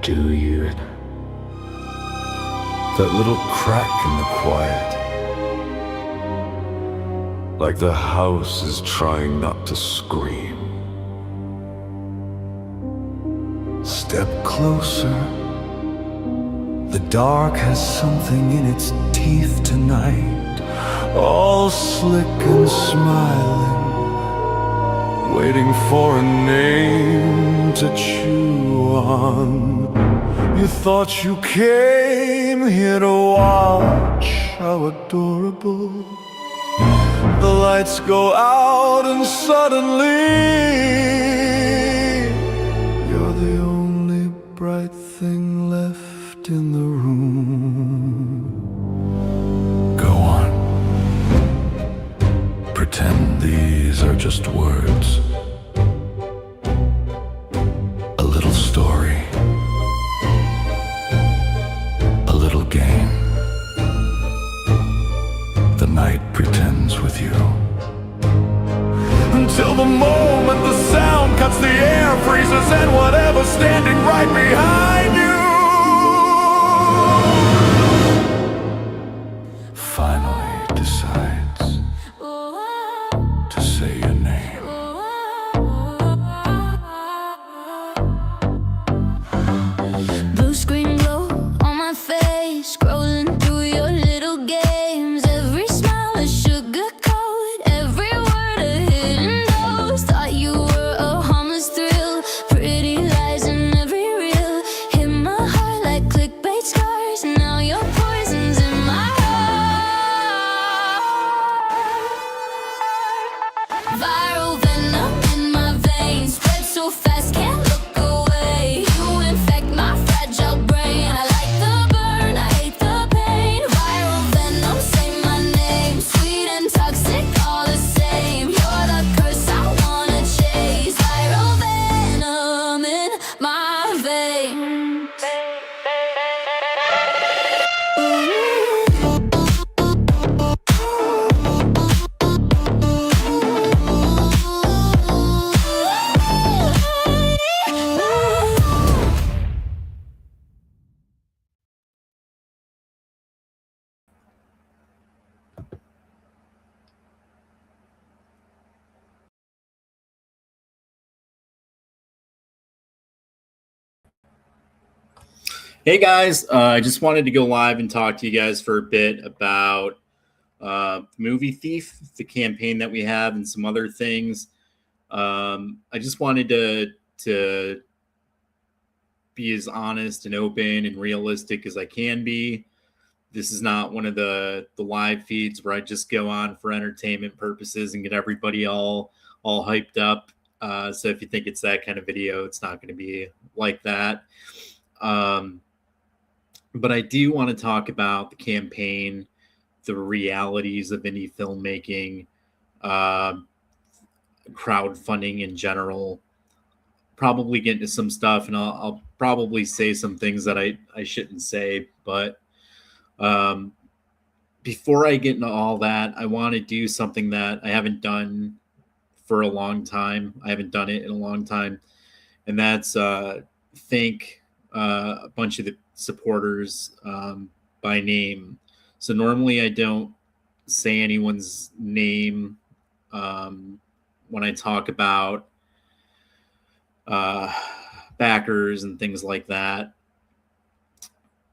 do you? That little crack in the quiet, like the house is trying not to scream. Step closer. The dark has something in its teeth tonight, all slick and smiling, waiting for a name to chew on. You thought you came here to watch, how adorable. The lights go out and suddenly you're the only bright thing left in the room. Go on. Pretend these are just words. A little story. A little game. The night pretends with you. Until the moment the sound cuts the air, freezes, and whatever's standing right behind you finally decides to say your name. Blue screen glow on my face, scrolling through your little games. Every smile a sugar coat, every word a hidden dose. Thought you were a harmless thrill, pretty lies in every reel. Hit my heart like clickbait scars, now your poison's in my heart. Viral venom in my veins, spread so fast, can't look away. You infect my fragile brain. I like the burn, I hate the pain. Viral venom, say my name. Sweet and toxic, all the same. You're the curse I wanna chase. Viral venom in my veins. Hey guys, I just wanted to go live and talk to you guys for a bit about Movie Thief, the campaign that we have, and some other things. I just wanted to be as honest and open and realistic as I can be. This is not one of the live feeds where I just go on for entertainment purposes and get everybody all hyped up. So if you think it's that kind of video, it's not going to be like that. But I do want to talk about the campaign, the realities of indie filmmaking, crowdfunding in general. Probably get into some stuff, and I'll probably say some things that I shouldn't say. But before I get into all that, I want to do something that I haven't done for a long time. I haven't done it in a long time, and that's thank a bunch of the supporters by name. So normally I don't say anyone's name when I talk about backers and things like that.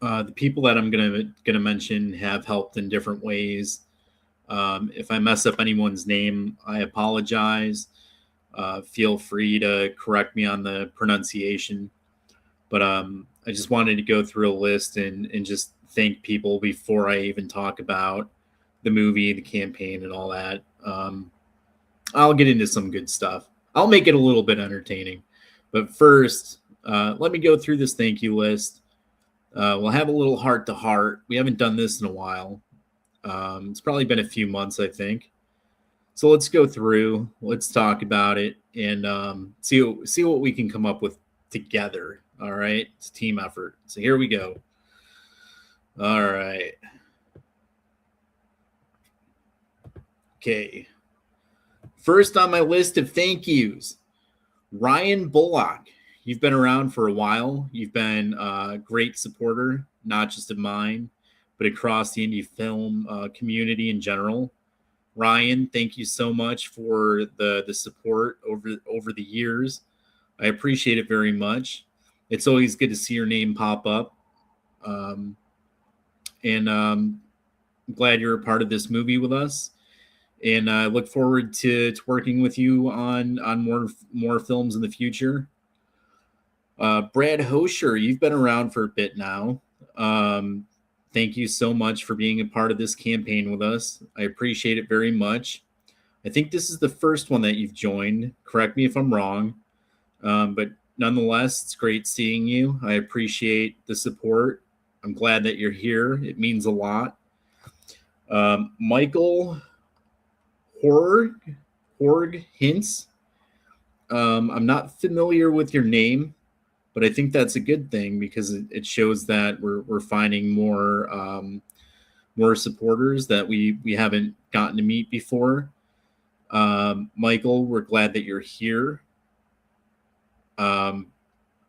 The people that I'm gonna mention have helped in different ways. If I mess up anyone's name, I apologize. Feel free to correct me on the pronunciation. But I just wanted to go through a list and just thank people before I even talk about the movie, the campaign, and all that. I'll get into some good stuff. I'll make it a little bit entertaining. But first, let me go through this thank you list. We'll have a little heart-to-heart. We haven't done this in a while. It's probably been a few months, I think. So let's go through. Let's talk about it and see what we can come up with together. All right, it's a team effort. So here we go. All right. Okay. First on my list of thank yous, Ryan Bullock. you've been around for a while. You've been a great supporter, not just of mine, but across the indie film community in general. Ryan, thank you so much for the support over the years. I appreciate it very much. It's always good to see your name pop up. Um, and I'm glad you're a part of this movie with us. And I look forward to working with you on more films in the future. Brad Hosher, you've been around for a bit now. Thank you so much for being a part of this campaign with us. I appreciate it very much. I think this is the first one that you've joined. Correct me if I'm wrong. But nonetheless, it's great seeing you. I appreciate the support. I'm glad that you're here. It means a lot. Michael Horg Hints. I'm not familiar with your name, but I think that's a good thing because it shows that we're finding more supporters that we haven't gotten to meet before. Michael, we're glad that you're here.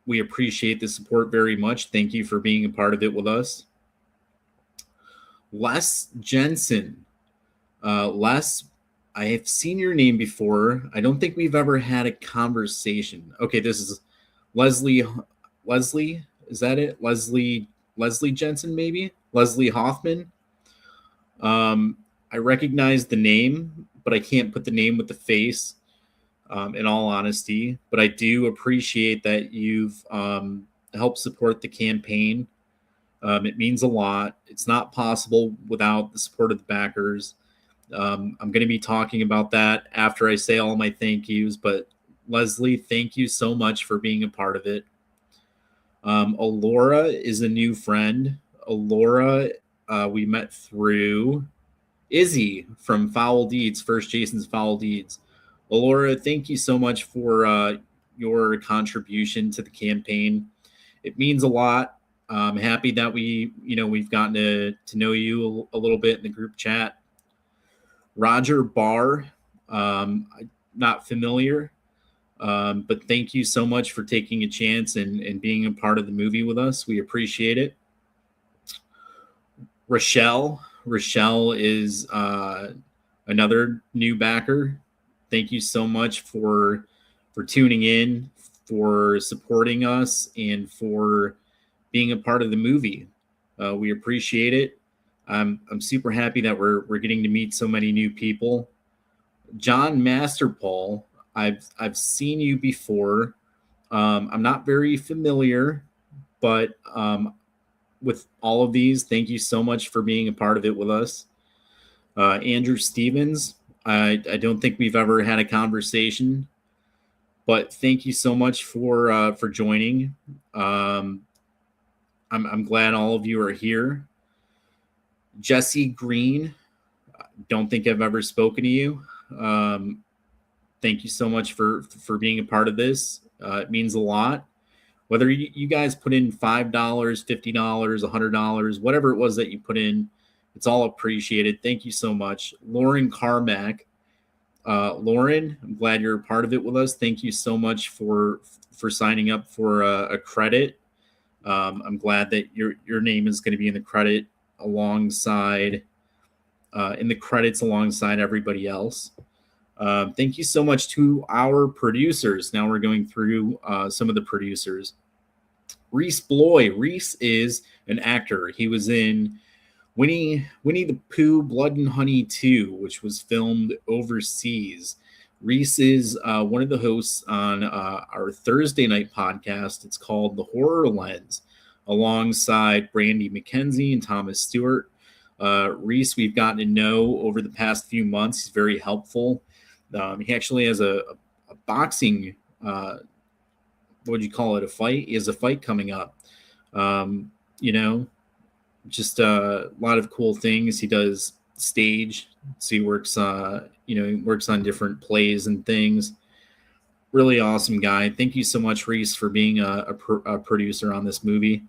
We appreciate the support very much. Thank you for being a part of it with us. Les Jensen. Les, I have seen your name before. I don't think we've ever had a conversation. Okay, this is Leslie, is that it? Leslie Jensen, maybe? Leslie Hoffman. I recognize the name, but I can't put the name with the face, in all honesty. But I do appreciate that you've helped support the campaign. It means a lot. It's not possible without the support of the backers. I'm going to be talking about that after I say all my thank yous, but Leslie, thank you so much for being a part of it. Alora is a new friend. Alora, we met through Izzy from Foul Deeds, First Jason's Foul Deeds. Alora, thank you so much for your contribution to the campaign. It means a lot. I'm happy that we've gotten to know you a little bit in the group chat. Roger Barr, I'm not familiar, but thank you so much for taking a chance and being a part of the movie with us. We appreciate it. Rochelle is another new backer. Thank you so much for tuning in, for supporting us, and for being a part of the movie. We appreciate it. I'm super happy that we're getting to meet so many new people. John Masterpaul, I've seen you before. I'm not very familiar, but with all of these, thank you so much for being a part of it with us. Andrew Stevens, I don't think we've ever had a conversation, but thank you so much for joining. I'm glad all of you are here. Jesse Green, don't think I've ever spoken to you. Thank you so much for being a part of this. It means a lot. Whether you guys put in $5, $50, $100, whatever it was that you put in, it's all appreciated. Thank you so much. Lauren Carmack. Lauren, I'm glad you're a part of it with us. Thank you so much for signing up for a credit. I'm glad that your name is going to be in the credit alongside everybody else. Thank you so much to our producers. Now we're going through some of the producers. Reese Bloy. Reese is an actor. He was in Winnie the Pooh, Blood and Honey 2, which was filmed overseas. Reese is one of the hosts on our Thursday night podcast. It's called The Horror Lens, alongside Brandy McKenzie and Thomas Stewart. Reese, we've gotten to know over the past few months. He's very helpful. He actually has a boxing, what would you call it, a fight? He has a fight coming up. Just a lot of cool things. He does stage, so he works, he works on different plays and things. Really awesome guy. Thank you so much, Reese, for being a producer on this movie.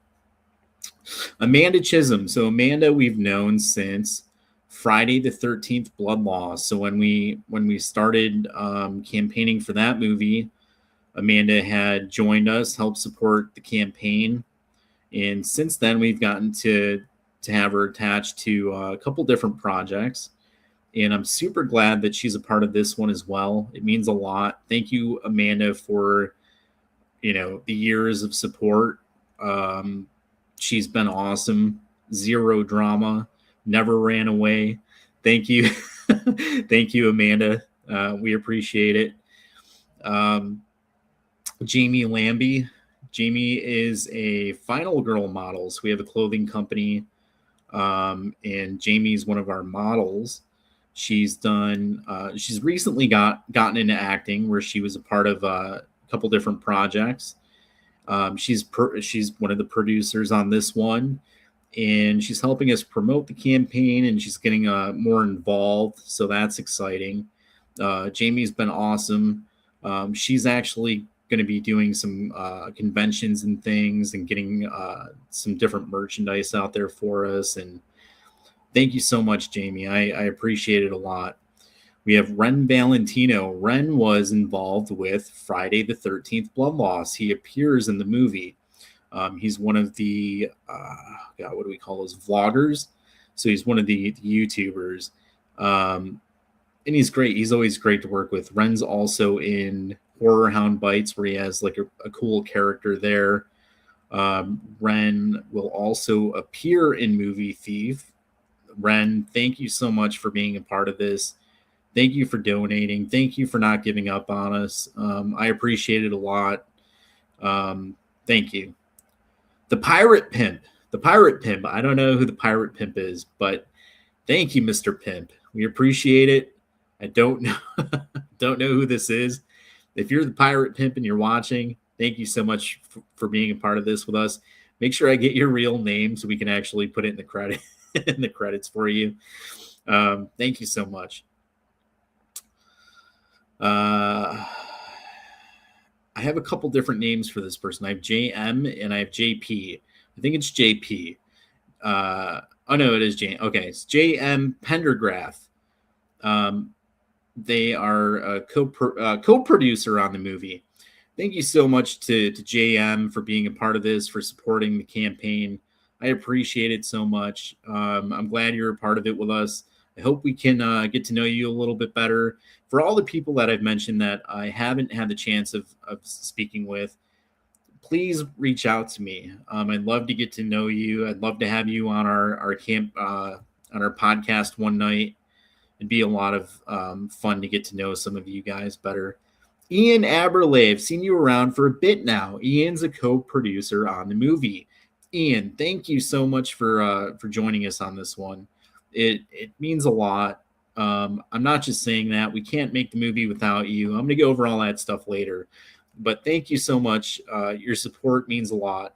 Amanda Chisholm. So Amanda, we've known since Friday the 13th Blood Law. So when we started campaigning for that movie, Amanda had joined us, helped support the campaign. And since then, we've gotten to have her attached to a couple different projects. And I'm super glad that she's a part of this one as well. It means a lot. Thank you, Amanda, for the years of support. She's been awesome. Zero drama. Never ran away. Thank you. Thank you, Amanda. We appreciate it. Jamie Lambie. Jamie is a Final Girl model. So we have a clothing company, and Jamie's one of our models. She's done. She's recently gotten into acting, where she was a part of a couple different projects. She's one of the producers on this one, and she's helping us promote the campaign, and she's getting more involved. So that's exciting. Jamie's been awesome. She's actually going to be doing some conventions and things, and getting some different merchandise out there for us. And thank you so much, Jamie. I appreciate it a lot. We have Ren Valentino. Ren was involved with Friday the 13th Blood Loss. He appears in the movie. He's one of the, what do we call those, vloggers? So he's one of the YouTubers. And he's great. He's always great to work with. Ren's also in Horror Hound Bites, where he has like a cool character there. Ren will also appear in Movie Thief. Ren, thank you so much for being a part of this. Thank you for donating. Thank you for not giving up on us. I appreciate it a lot. Thank you. The Pirate Pimp. The Pirate Pimp. I don't know who the Pirate Pimp is, but thank you, Mr. Pimp. We appreciate it. I don't know who this is. If you're the Pirate Pimp and you're watching, thank you so much for being a part of this with us. Make sure I get your real name so we can actually put it in the credits for you. Thank you so much. I have a couple different names for this person. I have JM and I have JP. I think it's JP. Oh no, it is J. Okay, it's JM Pendergraft. They are a co-producer on the movie. Thank you so much to JM for being a part of this, for supporting the campaign. I appreciate it so much. I'm glad you're a part of it with us. I hope we can get to know you a little bit better. For all the people that I've mentioned that I haven't had the chance of speaking with, please reach out to me. I'd love to get to know you. I'd love to have you on our podcast one night. It'd be a lot of fun to get to know some of you guys better. Ian Aberlay, I've seen you around for a bit now. Ian's a co-producer on the movie. Ian, thank you so much for joining us on this one. It means a lot. I'm not just saying that. We can't make the movie without you. I'm going to go over all that stuff later. But thank you so much. Your support means a lot.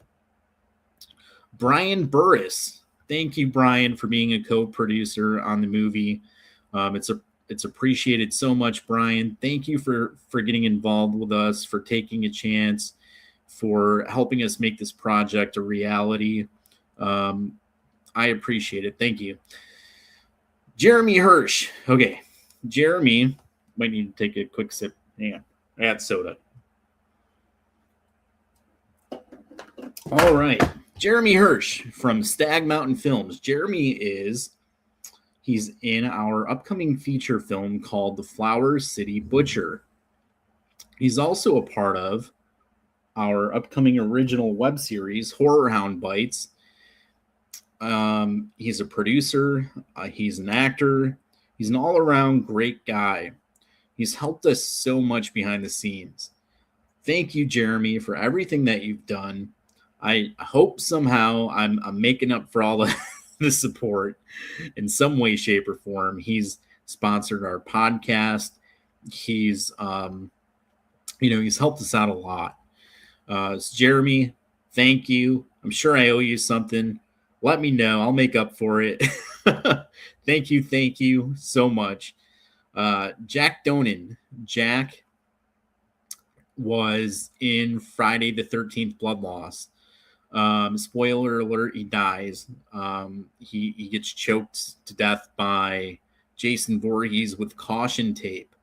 Brian Burris. Thank you, Brian, for being a co-producer on the movie. It's appreciated so much, Brian. Thank you for getting involved with us, for taking a chance, for helping us make this project a reality. I appreciate it. Thank you. Jeremy Hirsch. Okay. Jeremy, might need to take a quick sip. Hang on. I got soda. All right. Jeremy Hirsch from Stag Mountain Films. Jeremy he's in our upcoming feature film called The Flower City Butcher. He's also a part of our upcoming original web series, Horror Hound Bites. He's a producer. He's an actor. He's an all-around great guy. He's helped us so much behind the scenes. Thank you, Jeremy, for everything that you've done. I hope somehow I'm making up for all the support in some way, shape, or form. He's sponsored our podcast. He's he's helped us out a lot. So Jeremy, thank you. I'm sure I owe you something. Let me know. I'll make up for it. Thank you so much. Jack Donan. Jack was in Friday the 13th Blood Loss. Spoiler alert, he dies. He gets choked to death by Jason Voorhees with caution tape.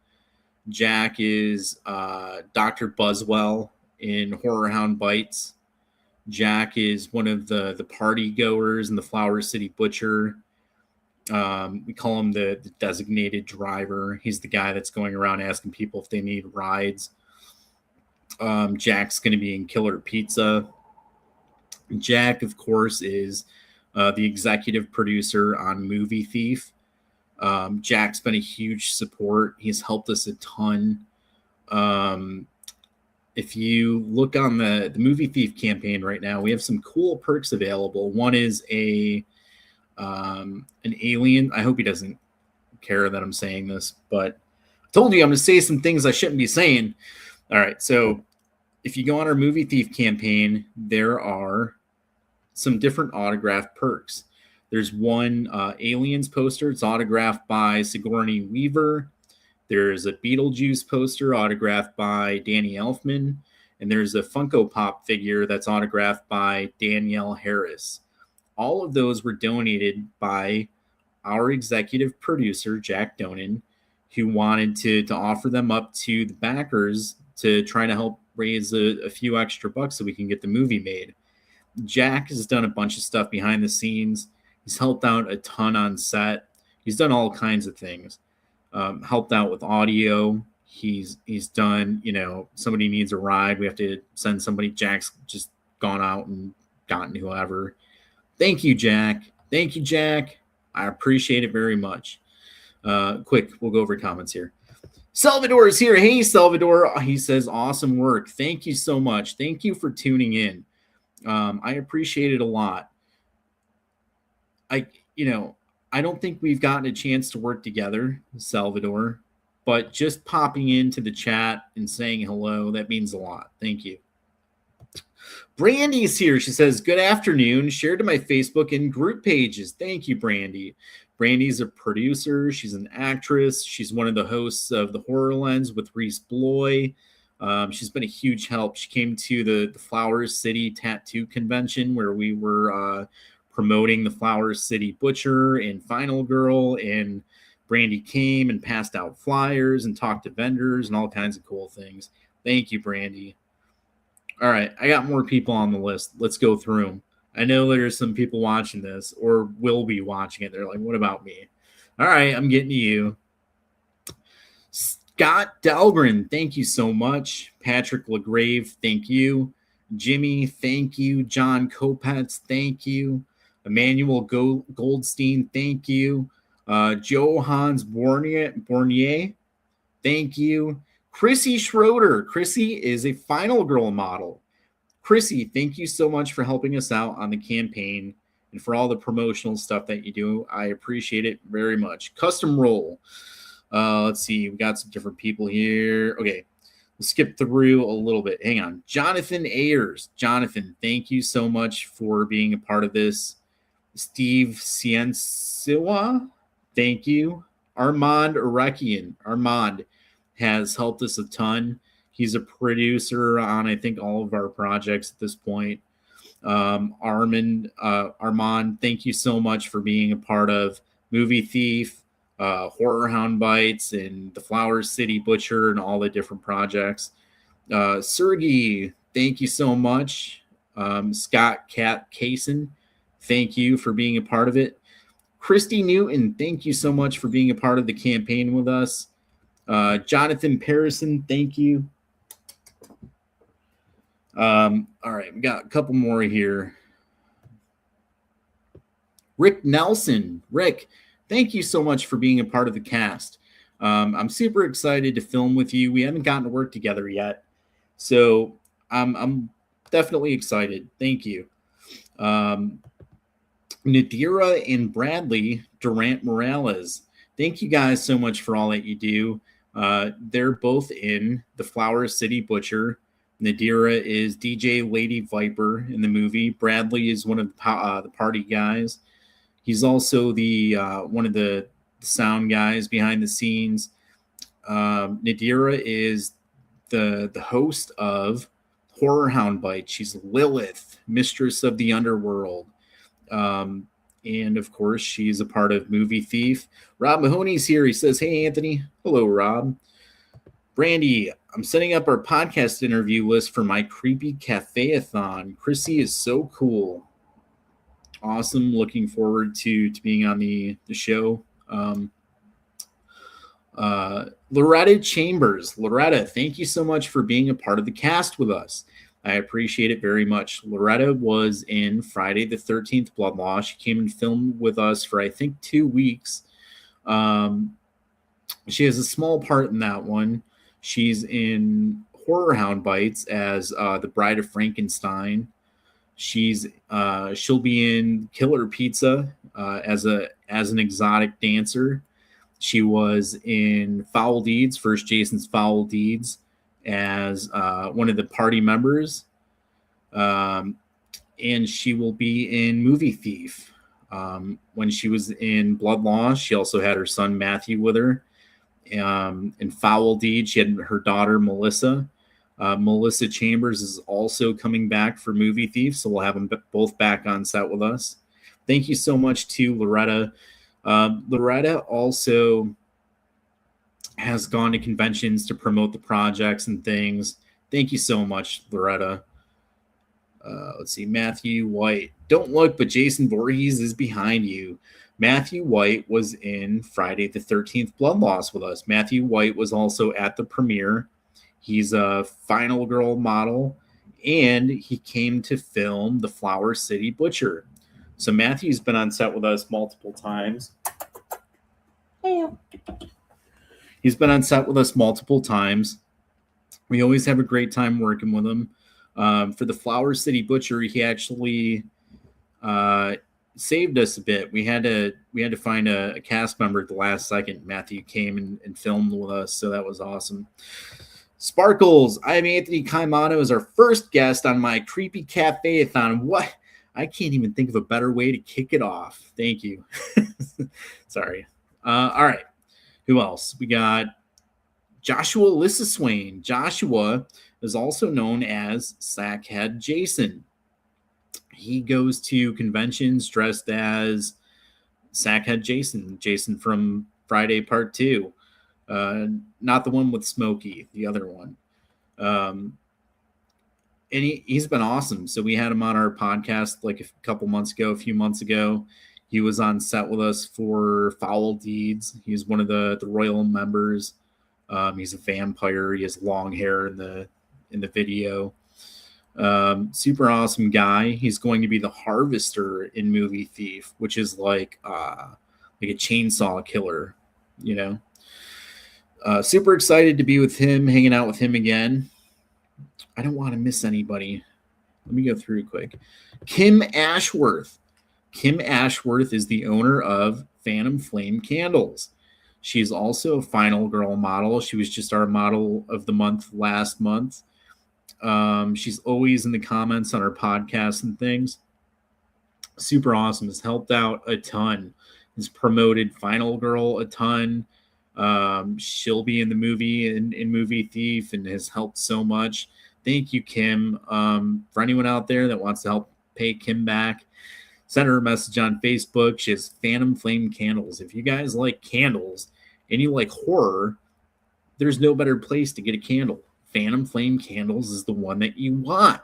Jack is Dr. Buzzwell in Horror Hound Bites. Jack is one of the party goers in the Flower City Butcher. We call him the designated driver. He's the guy that's going around asking people if they need rides. Jack's going to be in Killer Pizza. Jack, of course, is the executive producer on Movie Thief. Jack's been a huge support. He's helped us a ton. If you look on the Movie Thief campaign right now, we have some cool perks available. One is an alien. I hope he doesn't care that I'm saying this, but I told you I'm going to say some things I shouldn't be saying. All right, so if you go on our Movie Thief campaign, there are some different autograph perks. There's one Aliens poster. It's autographed by Sigourney Weaver. There's a Beetlejuice poster autographed by Danny Elfman. And there's a Funko Pop figure that's autographed by Danielle Harris. All of those were donated by our executive producer, Jack Donan, who wanted to offer them up to the backers to try to help raise a few extra bucks so we can get the movie made. Jack has done a bunch of stuff behind the scenes. He's helped out a ton on set. He's done all kinds of things. Helped out with audio. He's done, somebody needs a ride. We have to send somebody. Jack's just gone out and gotten whoever. Thank you, Jack. Thank you, Jack. I appreciate it very much. Quick, we'll go over comments here. Salvador is here. Hey, Salvador. He says, awesome work. Thank you so much. Thank you for tuning in. I appreciate it a lot. I don't think we've gotten a chance to work together, Salvador, but just popping into the chat and saying hello, that means a lot. Thank you. Brandy's here. She says, good afternoon. Shared to my Facebook and group pages. Thank you, Brandy. Brandy's a producer. She's an actress. She's one of the hosts of The Horror Lens with Reese Bloy. She's been a huge help. She came to the Flowers City Tattoo Convention where we were promoting the Flowers City Butcher and Final Girl, and Brandy came and passed out flyers and talked to vendors and all kinds of cool things. Thank you, Brandy. All right, I got more people on the list. Let's go through them. I know there's some people watching this or will be watching it. They're like, what about me? All right, I'm getting to you. Scott Dahlgren, thank you so much. Patrick LaGrave, thank you. Jimmy, thank you. John Kopetz, thank you. Emmanuel Goldstein, thank you. Joe Hans Bornier, thank you. Chrissy Schroeder. Chrissy is a Final Girl model. Chrissy, thank you so much for helping us out on the campaign and for all the promotional stuff that you do. I appreciate it very much. Custom Roll. Let's see. We got some different people here. Okay. We'll skip through a little bit. Hang on. Jonathan Ayers. Jonathan, thank you so much for being a part of this. Steve Ciensiwa, thank you. Armand Arakian. Armand has helped us a ton. He's a producer on, I think, all of our projects at this point. Armand, thank you so much for being a part of Movie Thief, Horror Hound Bites, and the Flowers City Butcher, and all the different projects. Sergey, thank you so much. Scott Kaysen, thank you for being a part of it. Christy Newton, thank you so much for being a part of the campaign with us. Jonathan Parison, thank you. All right, we got a couple more here. Rick Nelson. Rick, thank you so much for being a part of the cast. I'm super excited to film with you. We haven't gotten to work together yet, so I'm definitely excited. Thank you. Nadira and Bradley Durant Morales, thank you guys so much for all that you do. They're both in the Flower City Butcher. Nadira is DJ Lady Viper in the movie. Bradley is one of the party guys. He's also the one of the sound guys behind the scenes. Nadira is the host of Horror Hound Bite. She's Lilith, mistress of the underworld. And of course, she's a part of Movie Thief. Rob Mahoney's here. He says, hey, Anthony. Hello, Rob. Brandy, I'm setting up our podcast interview list for my creepy cafe-a-thon. Chrissy is so cool. Awesome. Looking forward to being on the show. Loretta Chambers. Loretta, thank you so much for being a part of the cast with us. I appreciate it very much. Loretta was in Friday the 13th Blood Law. She came and filmed with us for, I think, 2 weeks. She has a small part in that one. She's in Horror Hound Bites as the Bride of Frankenstein. She'll be in Killer Pizza as an exotic dancer. She was in Foul Deeds, First Jason's Foul Deeds, as one of the party members. And she will be in Movie Thief. When she was in Blood Law, she also had her son Matthew with her. In Foul Deeds, she had her daughter Melissa. Melissa Chambers is also coming back for Movie Thief, so we'll have them both back on set with us. Thank you so much to Loretta. Loretta also has gone to conventions to promote the projects and things. Thank you so much, Loretta. Let's see, Matthew White. Don't look, but Jason Voorhees is behind you. Matthew White was in Friday the 13th Blood Loss with us. Matthew White was also at the premiere. He's a Final Girl model, and he came to film The Flower City Butcher. So Matthew's been on set with us multiple times. He's been on set with us multiple times. We always have a great time working with him. For The Flower City Butcher, he actually saved us a bit. We had to find a cast member at the last second. Matthew came and filmed with us, so that was awesome. Sparkles, I'm Anthony Caimano is our first guest on my Creepy Cafe-a-thon. What? I can't even think of a better way to kick it off. Thank you. Sorry. All right. Who else? We got Joshua Lissaswain. Joshua is also known as Sackhead Jason. He goes to conventions dressed as Sackhead Jason. Jason from Friday Part 2. Not the one with Smokey, the other one. And he's been awesome. So we had him on our podcast like a few months ago. He was on set with us for Foul Deeds. He's one of the royal members. He's a vampire. He has long hair in the video. Super awesome guy. He's going to be the Harvester in Movie Thief, which is like a chainsaw killer, you know. Super excited to be with him, hanging out with him again. I don't want to miss anybody. Let me go through quick. Kim Ashworth. Kim Ashworth is the owner of Phantom Flame Candles. She's also a Final Girl model. She was just our model of the month last month. She's always in the comments on our podcast and things. Super awesome. Has helped out a ton. Has promoted Final Girl a ton. She'll be in the movie in Movie Thief and has helped so much. Thank you, Kim. For anyone out there that wants to help pay Kim back, send her a message on Facebook. She has Phantom Flame Candles. If you guys like candles and you like horror, there's no better place to get a candle. Phantom Flame Candles is the one that you want.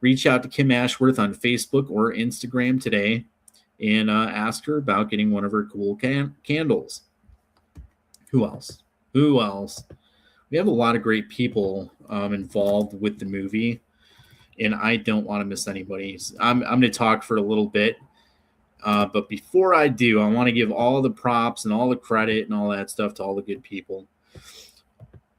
Reach out to Kim Ashworth on Facebook or Instagram today and ask her about getting one of her cool candles. Who else? We have a lot of great people involved with the movie, and I don't want to miss anybody. I'm going to talk for a little bit, but before I do, I want to give all the props and all the credit and all that stuff to all the good people.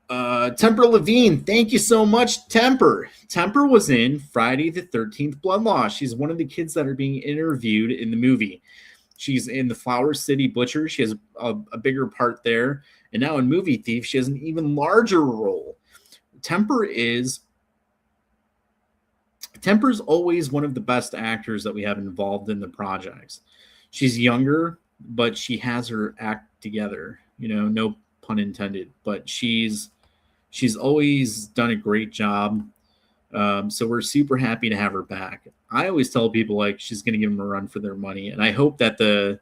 Temper Levine, thank you so much, Temper. Temper was in Friday the 13th Blood Loss. She's one of the kids that are being interviewed in the movie. She's in the Flower City Butcher. She has a bigger part there. And now in Movie Thief, she has an even larger role. Temper's always one of the best actors that we have involved in the projects. She's younger, but she has her act together. You know, no pun intended. But she's always done a great job. So we're super happy to have her back. I always tell people like she's going to give them a run for their money, and I hope that the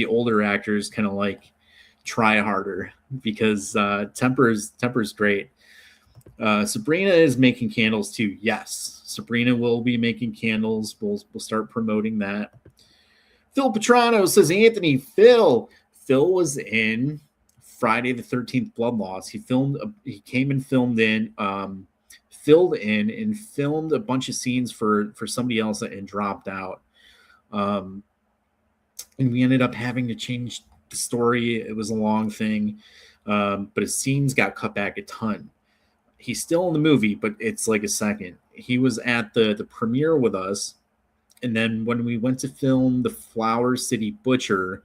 older actors kind of like try harder because Temper's great. Sabrina is making candles too. Yes, Sabrina will be making candles. We'll start promoting that. Phil Petrano says, Anthony, Phil was in Friday the 13th Blood Loss. He came and filled in and filmed a bunch of scenes for somebody else and dropped out. And we ended up having to change the story. It was a long thing, but his scenes got cut back a ton. He's still in the movie, but it's like a second. He was at the premiere with us, and then when we went to film the Flower City Butcher,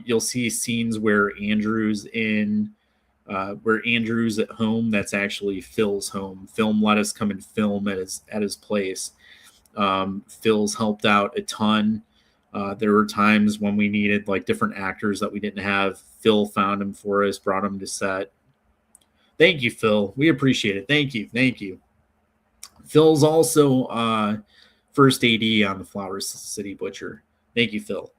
you'll see scenes where Andrew's at home. That's actually Phil's home. Film let us come and film at his place. Phil's helped out a ton. There were times when we needed like different actors that we didn't have. Phil found them for us, brought them to set. Thank you, Phil. We appreciate it. Thank you. Phil's also first AD on the Flower City Butcher. Thank you, Phil.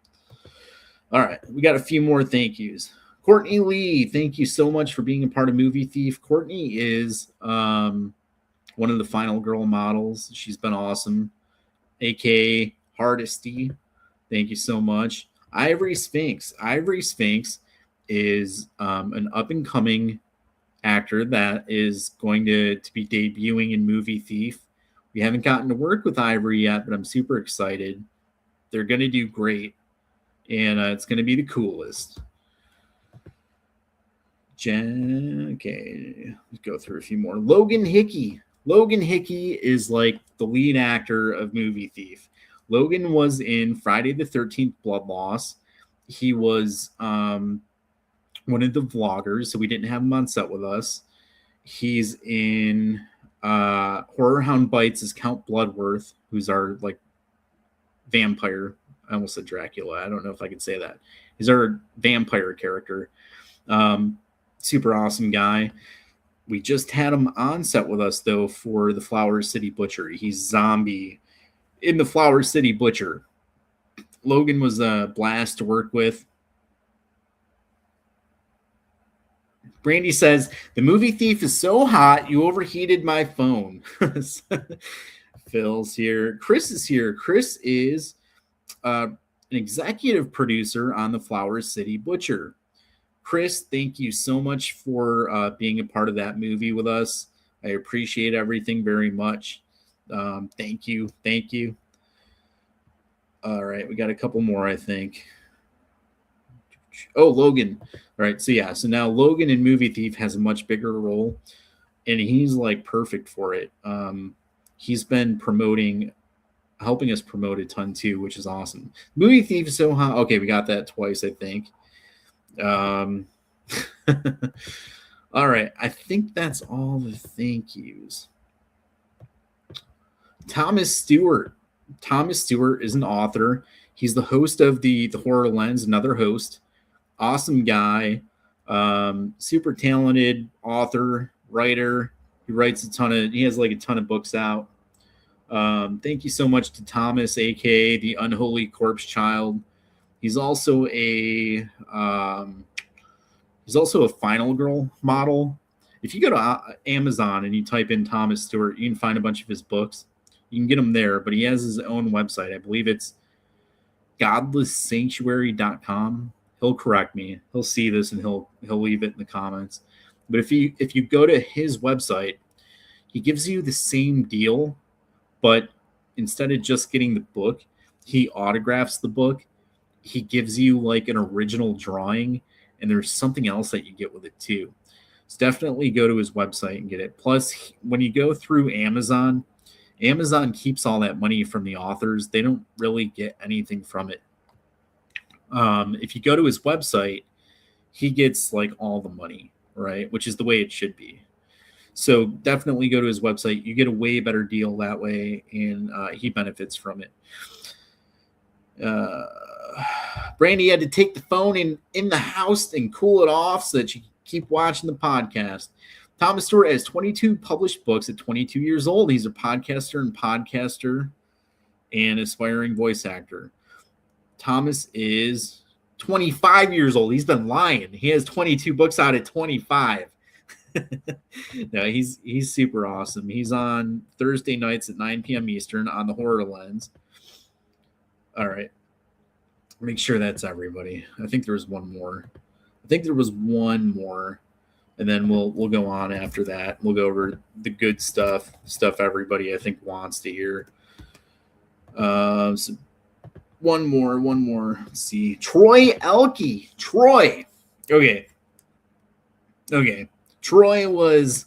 All right, we got a few more thank yous. Courtney Lee, thank you so much for being a part of Movie Thief. Courtney is one of the final girl models. She's been awesome. AKA Hardesty. Thank you so much. Ivory Sphinx. Ivory Sphinx is an up-and-coming actor that is going to be debuting in Movie Thief. We haven't gotten to work with Ivory yet, but I'm super excited. They're going to do great, and it's going to be the coolest. Okay, let's go through a few more. Logan Hickey. Logan Hickey is like the lead actor of Movie Thief. Logan was in Friday the 13th Blood Loss. He was one of the vloggers, so we didn't have him on set with us. He's in Horror Hound Bites as Count Bloodworth, who's our like vampire. I almost said Dracula. I don't know if I can say that. He's our vampire character. Super awesome guy. We just had him on set with us though for the Flower City Butcher. He's Zombie in the Flower City Butcher. Logan was a blast to work with. Brandy says, the Movie Thief is so hot, you overheated my phone. Phil's here. Chris is here. Chris is an executive producer on the Flower City Butcher. Chris, thank you so much for being a part of that movie with us. I appreciate everything very much. Thank you. All right, we got a couple more, I think. Oh, Logan. All right, so now Logan in Movie Thief has a much bigger role, and he's like perfect for it. He's been helping us promote a ton too, which is awesome. Movie Thief is so hot. Okay, we got that twice, I think. All right, I think that's all the thank yous. Thomas Stewart. Thomas Stewart is an author. He's the host of the Horror Lens, another host. Awesome guy, super talented author, writer. He has like a ton of books out. Thank you so much to Thomas, aka the Unholy Corpse Child. He's also a Final Girl model. If you go to Amazon and you type in Thomas Stewart, you can find a bunch of his books. You can get them there, but he has his own website. I believe it's godlesssanctuary.com. He'll correct me. He'll see this and he'll leave it in the comments. But if you go to his website, he gives you the same deal, but instead of just getting the book, he autographs the book. He gives you like an original drawing, and there's something else that you get with it too. So definitely go to his website and get it. Plus, when you go through Amazon keeps all that money from the authors. They don't really get anything from it. If you go to his website, he gets like all the money, right? Which is the way it should be. So definitely go to his website. You get a way better deal that way, and he benefits from it. Brandy had to take the phone in the house and cool it off so that you keep watching the podcast. Thomas Stewart has 22 published books at 22 years old. He's a podcaster and aspiring voice actor. Thomas is 25 years old. He's been lying. He has 22 books out at 25. No, he's super awesome. He's on Thursday nights at 9 p.m. Eastern on the Horror Lens. All right. Make sure that's everybody. I think there was one more. And then we'll go on after that. We'll go over the good stuff everybody I think wants to hear. So one more. Let's see. Troy Elke. Troy. Okay. Troy was,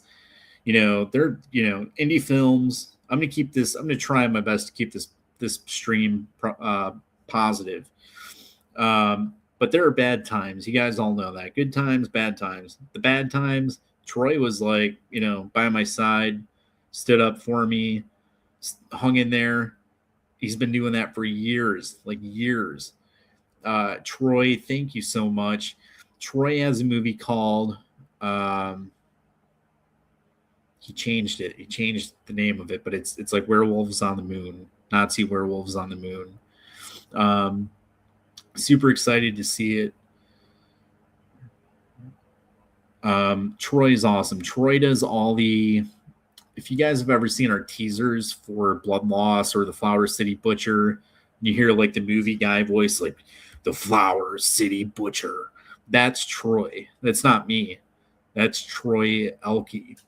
they're, indie films. I'm going to try my best to keep this stream positive. But there are bad times. You guys all know that. Good times, bad times. The bad times, Troy was like, by my side, stood up for me, hung in there. He's been doing that for years, Troy, thank you so much. Troy has a movie called, he changed it. He changed the name of it, but it's like Werewolves on the Moon, Nazi Werewolves on the Moon. Super excited to see it. Troy's awesome. Troy does all the, if you guys have ever seen our teasers for Blood Loss or the Flower City Butcher, you hear like the movie guy voice, like the Flower City Butcher. That's Troy. That's not me. That's Troy Elke.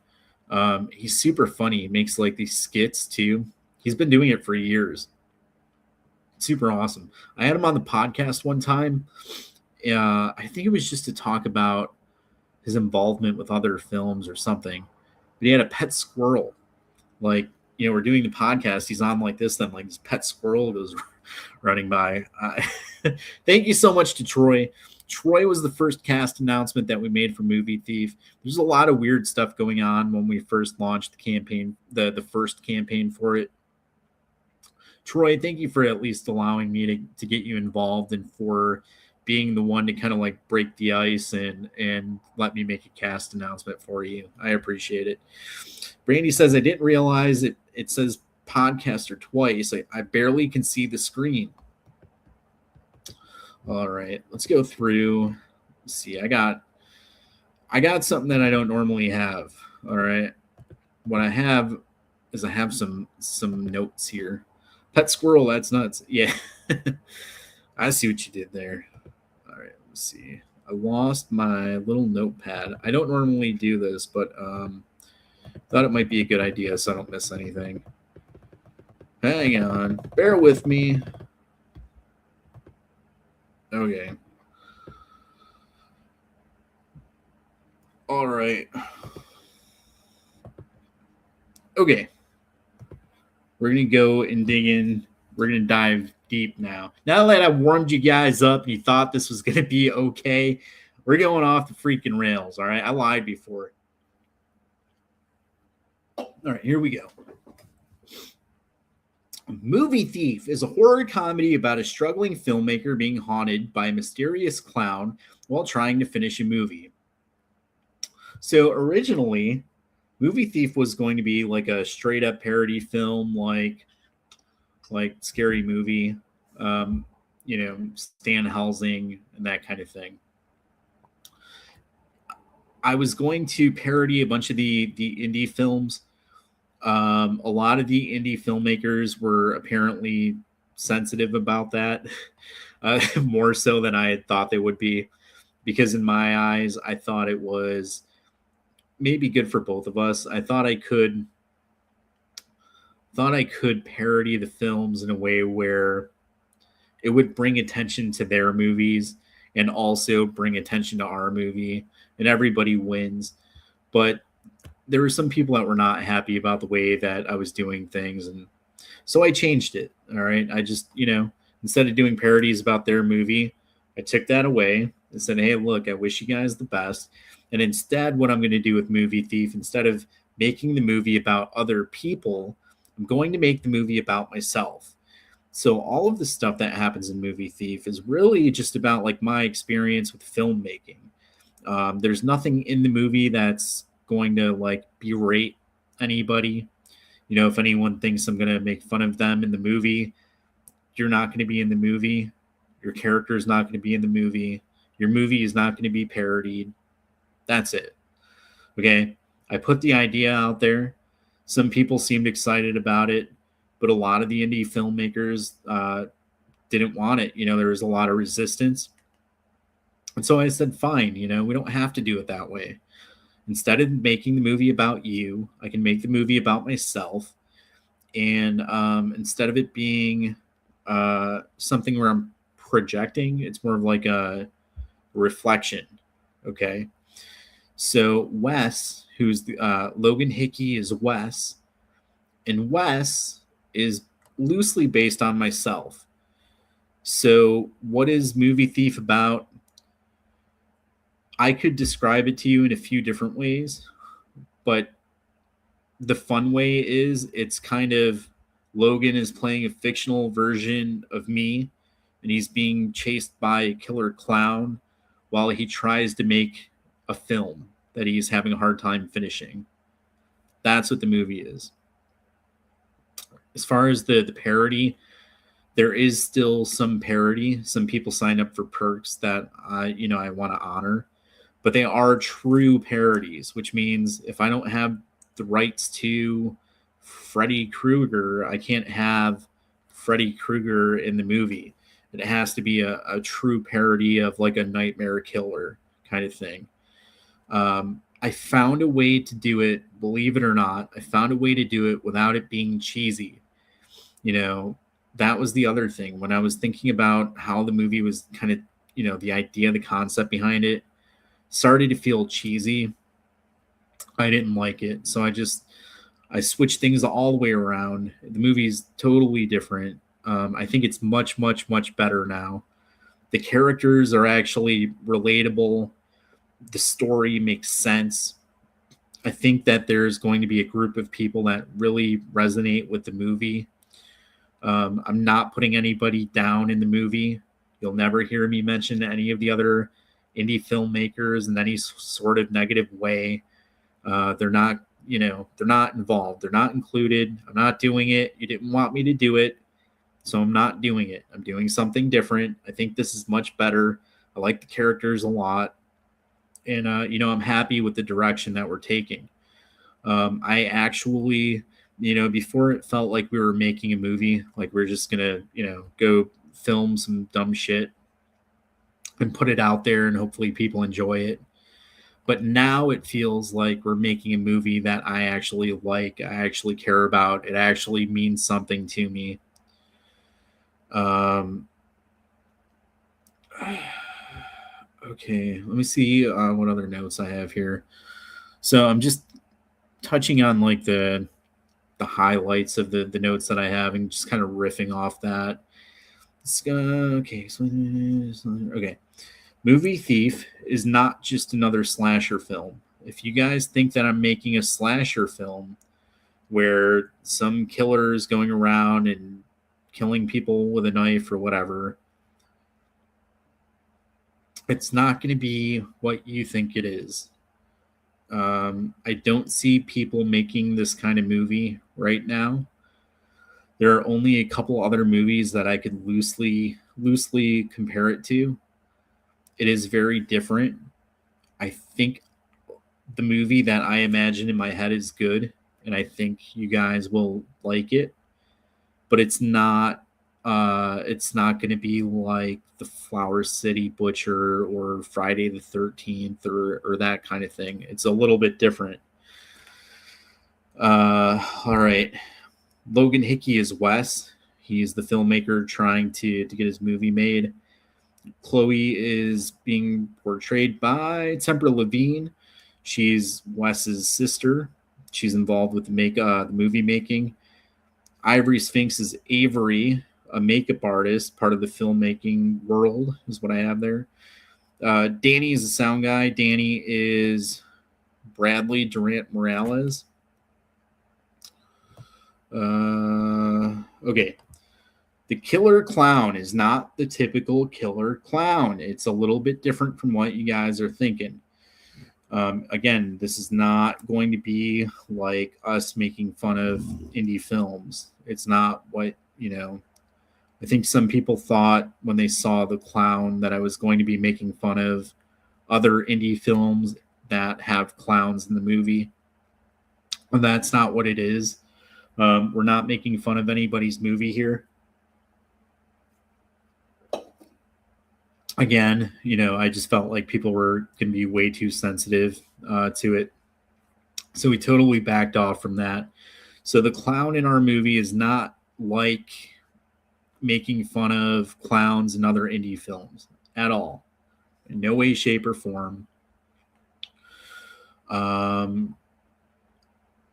He's super funny. He makes like these skits too. He's been doing it for years. Super awesome. I had him on the podcast one time. I think it was just to talk about his involvement with other films or something. But he had a pet squirrel. Like, we're doing the podcast. He's on like this, then like this pet squirrel goes running by. Thank you so much to Troy. Troy was the first cast announcement that we made for Movie Thief. There's a lot of weird stuff going on when we first launched the campaign, the first campaign for it. Troy, thank you for at least allowing me to get you involved and for being the one to kind of like break the ice and let me make a cast announcement for you. I appreciate it. Brandy says, I didn't realize it says podcaster twice. I barely can see the screen. All right, let's go through. Let's see. I got something that I don't normally have. All right. What I have is I have some notes here. Pet squirrel, that's nuts. Yeah. I see what you did there. All right, let's see. I lost my little notepad. I don't normally do this, but thought it might be a good idea so I don't miss anything. Hang on. Bear with me. Okay. All right. Okay. We're going to go and dig in. We're going to dive deep now. Now that I warmed you guys up and you thought this was going to be okay, we're going off the freaking rails, all right? I lied before. All right, here we go. Movie Thief is a horror comedy about a struggling filmmaker being haunted by a mysterious clown while trying to finish a movie. So originally, Movie Thief was going to be like a straight up parody film, like Scary Movie, Stan Helsing and that kind of thing. I was going to parody a bunch of the indie films. A lot of the indie filmmakers were apparently sensitive about that, more so than I had thought they would be, because in my eyes, I thought it was maybe good for both of us. I thought I could parody the films in a way where it would bring attention to their movies and also bring attention to our movie, and everybody wins. But there were some people that were not happy about the way that I was doing things, and so I changed it. All right. I just, instead of doing parodies about their movie, I took that away and said, hey, look, I wish you guys the best. And instead, what I'm going to do with Movie Thief, instead of making the movie about other people, I'm going to make the movie about myself. So all of the stuff that happens in Movie Thief is really just about like my experience with filmmaking. There's nothing in the movie that's going to like berate anybody. If anyone thinks I'm going to make fun of them in the movie, you're not going to be in the movie. Your character is not going to be in the movie. Your movie is not going to be parodied. That's it. Okay. I put the idea out there. Some people seemed excited about it, but a lot of the indie filmmakers didn't want it. There was a lot of resistance. And so I said, fine, we don't have to do it that way. Instead of making the movie about you, I can make the movie about myself. And instead of it being something where I'm projecting, it's more of like a reflection. Okay. So Wes, who's the Logan Hickey is Wes, and Wes is loosely based on myself. So what is Movie Thief about? I could describe it to you in a few different ways, but the fun way is it's kind of Logan is playing a fictional version of me, and he's being chased by a killer clown while he tries to make a film that he's having a hard time finishing. That's what the movie is. As far as the parody, there is still some parody. Some people sign up for perks that I want to honor, but they are true parodies, which means if I don't have the rights to Freddy Krueger, I can't have Freddy Krueger in the movie. It has to be a true parody of like a nightmare killer kind of thing. I found a way to do it, believe it or not. I found a way to do it without it being cheesy. That was the other thing. When I was thinking about how the movie was kind of, the idea, the concept behind it started to feel cheesy. I didn't like it. So I switched things all the way around. The movie's totally different. I think it's much, much, much better now. The characters are actually relatable. The story makes sense. I think that there's going to be a group of people that really resonate with the movie. I'm not putting anybody down in the movie. You'll never hear me mention any of the other indie filmmakers in any sort of negative way. They're not involved. They're not included. I'm not doing it. You didn't want me to do it, so I'm not doing it. I'm doing something different. I think this is much better. I like the characters a lot. And, I'm happy with the direction that we're taking. I actually, before it felt like we were making a movie, like we're just going to, go film some dumb shit and put it out there and hopefully people enjoy it. But now it feels like we're making a movie that I actually like, I actually care about. It actually means something to me. Okay, let me see what other notes I have here. So I'm just touching on like the highlights of the notes that I have and just kind of riffing off that. Okay. Movie Thief is not just another slasher film. If you guys think that I'm making a slasher film where some killer is going around and killing people with a knife or whatever, it's not going to be what you think it is. I don't see people making this kind of movie right now. There are only a couple other movies that I could loosely compare it to. It is very different. I think the movie that I imagine in my head is good, and I think you guys will like it. But it's not going to be like the Flower City Butcher or Friday the 13th or that kind of thing. It's a little bit different. All right. Logan Hickey is Wes. He's the filmmaker trying to get his movie made. Chloe is being portrayed by Tempera Levine. She's Wes's sister. She's involved with the movie making. Ivory Sphinx is Avery, a makeup artist, part of the filmmaking world, is what I have there. Danny is the sound guy. Danny is Bradley Durant Morales. Okay. The killer clown is not the typical killer clown. It's a little bit different from what you guys are thinking. Again, this is not going to be like us making fun of indie films. It's not what, I think some people thought when they saw The Clown that I was going to be making fun of other indie films that have clowns in the movie. And that's not what it is. We're not making fun of anybody's movie here. Again, I just felt like people were going to be way too sensitive to it. So we totally backed off from that. So the clown in our movie is not like making fun of clowns in other indie films at all. In no way, shape, or form.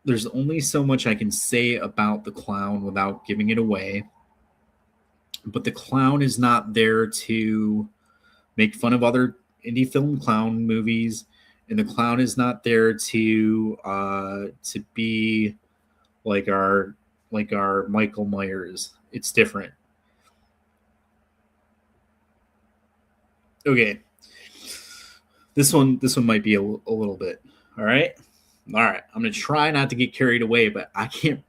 There's only so much I can say about the clown without giving it away. But the clown is not there to make fun of other indie film clown movies, and the clown is not there to be like our Michael Myers. It's different. Okay, this one might be a little bit. All right. I'm gonna try not to get carried away, but I can't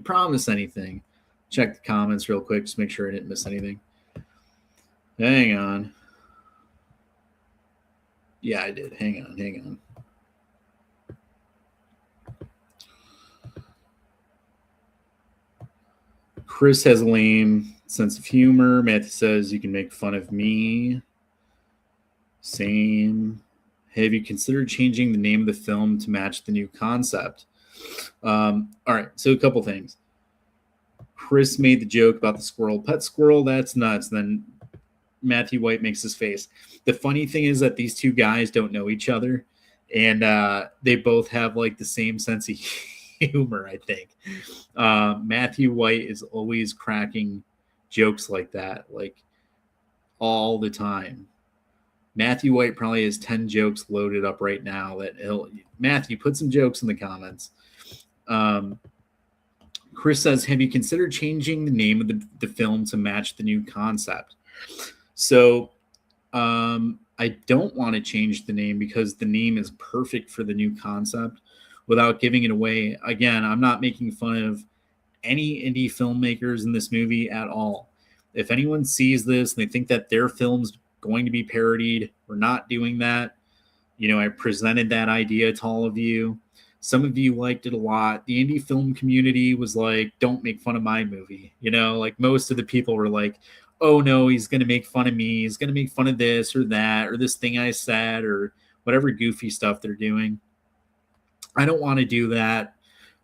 promise anything. Check the comments real quick, just make sure I didn't miss anything. Hang on. Yeah, I did. Hang on. Chris has a lame sense of humor. Matthew says you can make fun of me. Same. Have you considered changing the name of the film to match the new concept? All right, so a couple things. Chris made the joke about the squirrel. Pet squirrel, that's nuts. Then Matthew White makes his face. The funny thing is that these two guys don't know each other, and they both have like the same sense of humor, I think. Matthew White is always cracking jokes like that, like all the time. Matthew White probably has 10 jokes loaded up right now that Matthew, put some jokes in the comments. Chris says, have you considered changing the name of the film to match the new concept? So I don't want to change the name because the name is perfect for the new concept without giving it away. Again, I'm not making fun of any indie filmmakers in this movie at all. If anyone sees this and they think that their film's going to be parodied, we're not doing that. I presented that idea to all of you. Some of you liked it a lot. The indie film community was like, don't make fun of my movie. Like most of the people were like, oh no, he's going to make fun of me. He's going to make fun of this or that, or this thing I said, or whatever goofy stuff they're doing. I don't want to do that.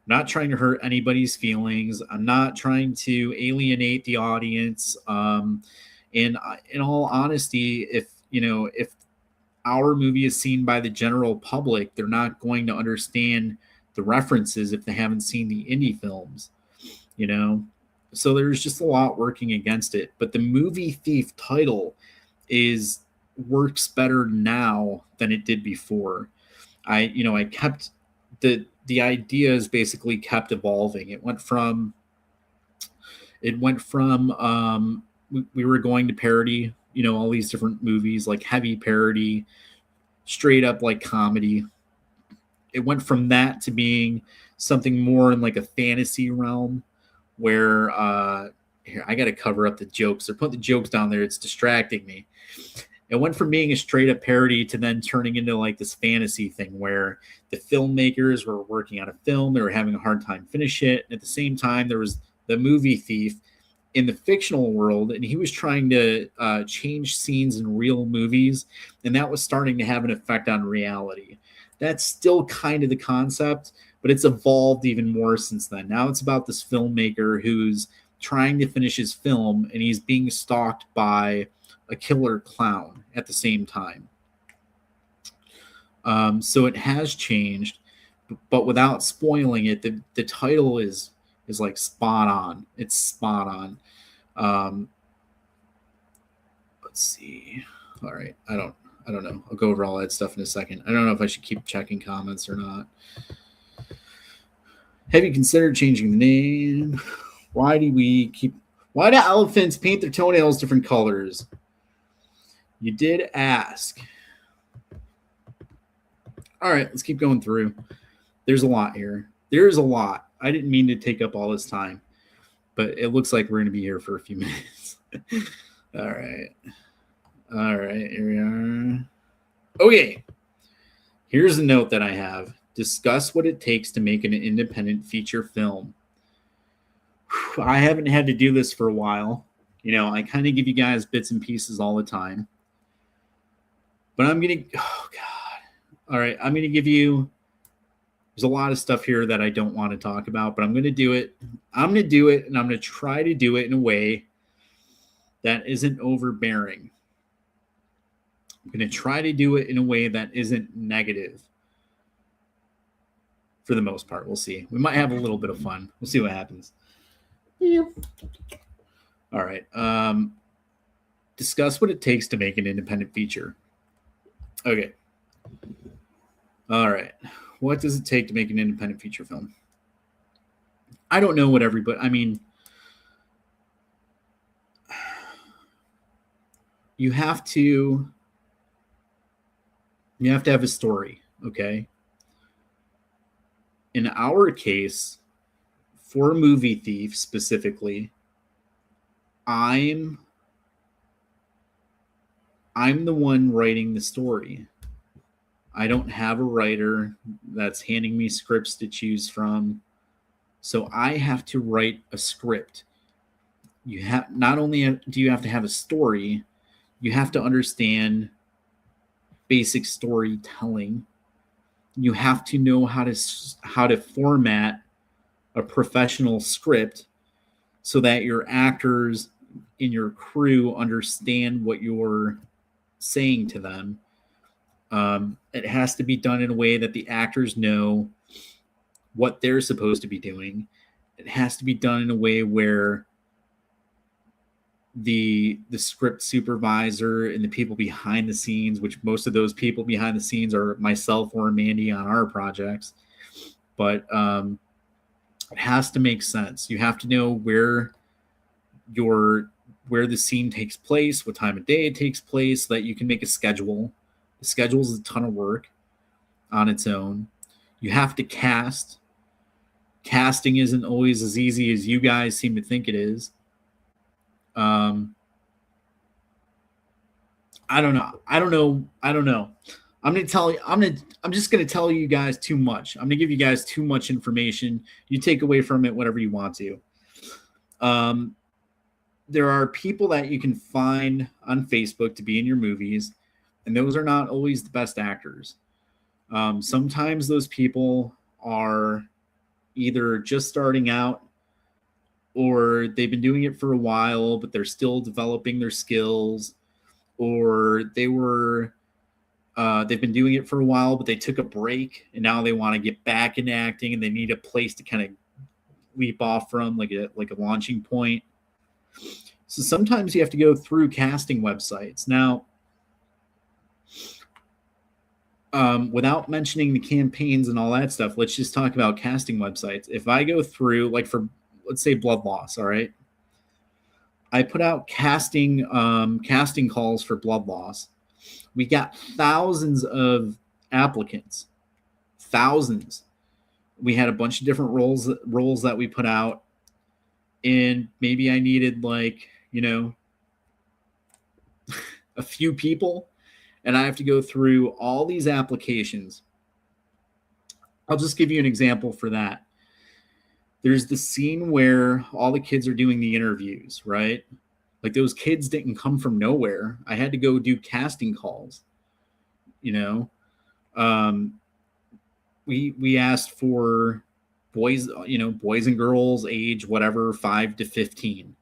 I'm not trying to hurt anybody's feelings. I'm not trying to alienate the audience. And in all honesty, if our movie is seen by the general public, they're not going to understand the references if they haven't seen the indie films, So there's just a lot working against it. But the Movie Thief title works better now than it did before. I kept the ideas basically kept evolving. It went from we were going to parody, all these different movies, like heavy parody, straight up like comedy. It went from that to being something more in like a fantasy realm where here, I got to cover up the jokes. They're putting the jokes down there. It's distracting me. It went from being a straight up parody to then turning into like this fantasy thing where the filmmakers were working on a film. They were having a hard time finish it. And at the same time, there was the movie thief in the fictional world, and he was trying to change scenes in real movies, and that was starting to have an effect on reality. That's still kind of the concept, but it's evolved even more since then. Now it's about this filmmaker who's trying to finish his film, and he's being stalked by a killer clown at the same time. So it has changed, but without spoiling it, the title is like spot on. It's spot on. Let's see. All right. I don't know. I'll go over all that stuff in a second. I don't know if I should keep checking comments or not. Have you considered changing the name? Why do elephants paint their toenails different colors? You did ask. All right, let's keep going through. There's a lot here. There's a lot. I didn't mean to take up all this time. but it looks like we're going to be here for a few minutes. All right. Here we are. Okay. Here's a note that I have. Discuss what it takes to make an independent feature film. I haven't had to do this for a while. I kind of give you guys bits and pieces all the time. But I'm going to... Oh, God. All right. I'm going to give you... There's a lot of stuff here that I don't want to talk about, but I'm going to do it. I'm going to do it, and I'm going to try to do it in a way that isn't overbearing. I'm going to try to do it in a way that isn't negative. For the most part, we'll see. We might have a little bit of fun. We'll see what happens. Yeah. All right. Discuss what it takes to make an independent feature. Okay. All right. What does it take to make an independent feature film? I don't know what everybody... I mean, you have to have a story, okay? In our case, for Movie Thief specifically, I'm the one writing the story. I don't have a writer that's handing me scripts to choose from. So I have to write a script. Not only do you have to have a story, you have to understand basic storytelling. You have to know how to format a professional script so that your actors in your crew understand what you're saying to them. It has to be done in a way that the actors know what they're supposed to be doing. It has to be done in a way where the script supervisor and the people behind the scenes, which most of those people behind the scenes are myself or Mandy on our projects, but it has to make sense. You have to know where the scene takes place, what time of day it takes place, so that you can make a schedule. The schedule is a ton of work on its own. You have to cast. Casting isn't always as easy as you guys seem to think it is. I don't know. I'm just going to tell you guys too much. I'm going to give you guys too much information. You take away from it whatever you want to. There are people that you can find on Facebook to be in your movies, and those are not always the best actors. Sometimes those people are either just starting out, or they've been doing it for a while, but they're still developing their skills, or they've been doing it for a while, but they took a break and now they want to get back into acting and they need a place to kind of leap off from, like a launching point. So sometimes you have to go through casting websites. Now, without mentioning the campaigns and all that stuff, let's just talk about casting websites. If I go through, like for, let's say, Blood Loss, all right? I put out casting calls for Blood Loss. We got thousands of applicants. Thousands. We had a bunch of different roles that we put out. And maybe I needed, like, a few people. And I have to go through all these applications. I'll just give you an example for that. There's the scene where all the kids are doing the interviews, right? Like, those kids didn't come from nowhere. I had to go do casting calls. We asked for boys, boys and girls, age whatever, 5 to 15.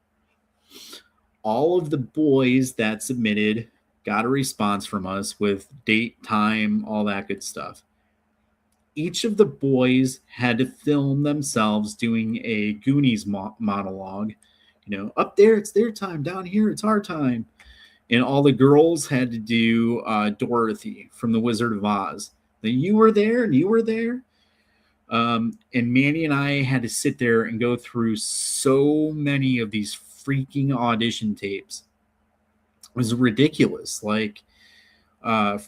All of the boys that submitted got a response from us with date, time, all that good stuff. Each of the boys had to film themselves doing a Goonies monologue. Up there, it's their time. Down here, it's our time. And all the girls had to do Dorothy from The Wizard of Oz. You were there and you were there. And Manny and I had to sit there and go through so many of these freaking audition tapes. It was ridiculous. Like,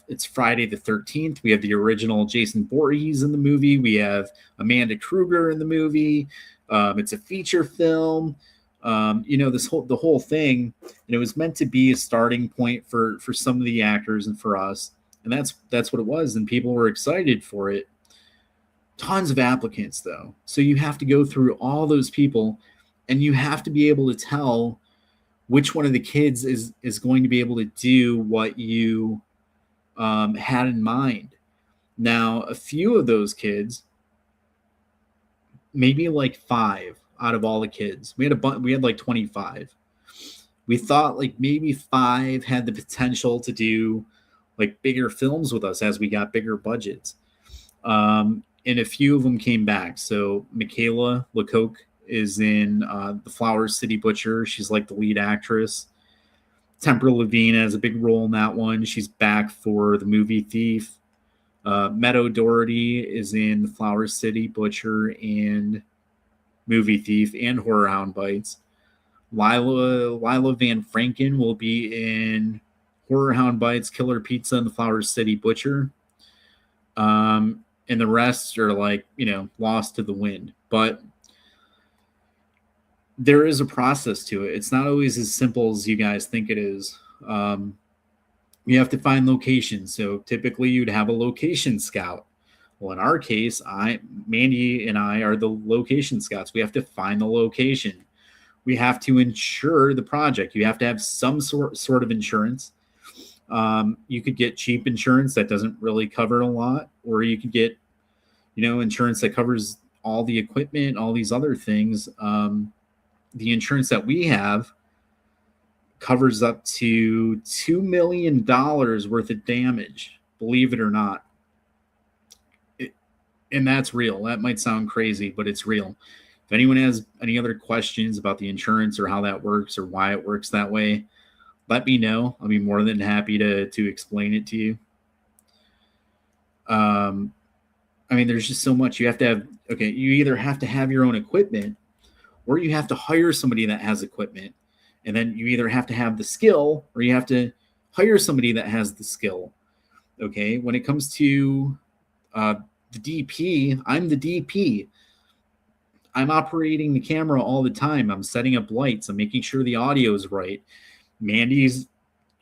it's Friday the 13th. We have the original Jason Voorhees in the movie. We have Amanda Kruger in the movie. It's a feature film. The whole thing, and it was meant to be a starting point for some of the actors and for us, and that's what it was, and people were excited for it. Tons of applicants though, so you have to go through all those people, and you have to be able to tell which one of the kids is going to be able to do what you had in mind. Now, a few of those kids, maybe like 5 out of all the kids, we had like 25. We thought like maybe 5 had the potential to do like bigger films with us as we got bigger budgets. And a few of them came back. So Michaela Lecoq is in The Flowers City Butcher. She's like the lead actress. Tempera Levine has a big role in that one. She's back for the movie Thief. Meadow Doherty is in The Flowers City Butcher and movie Thief and Horror Hound Bites. Lila Van Franken will be in Horror Hound Bites, Killer Pizza, and The Flowers City Butcher. And the rest are like, lost to the wind. But there is a process to it. It's not always as simple as you guys think it is. You have to find locations. So typically you'd have a location scout. Well, in our case, Mandy and I are the location scouts. We have to find the location. We have to insure the project. You have to have some sort of insurance. You could get cheap insurance that doesn't really cover a lot, or you could get, insurance that covers all the equipment, all these other things. The insurance that we have covers up to $2 million worth of damage, believe it or not. And that's real. That might sound crazy, but it's real. If anyone has any other questions about the insurance or how that works or why it works that way, let me know. I'll be more than happy to explain it to you. There's just so much. You have to have, you either have to have your own equipment or you have to hire somebody that has equipment. And then you either have to have the skill or you have to hire somebody that has the skill. Okay. When it comes to the DP, I'm the DP. I'm operating the camera all the time. I'm setting up lights. I'm making sure the audio is right. Mandy's,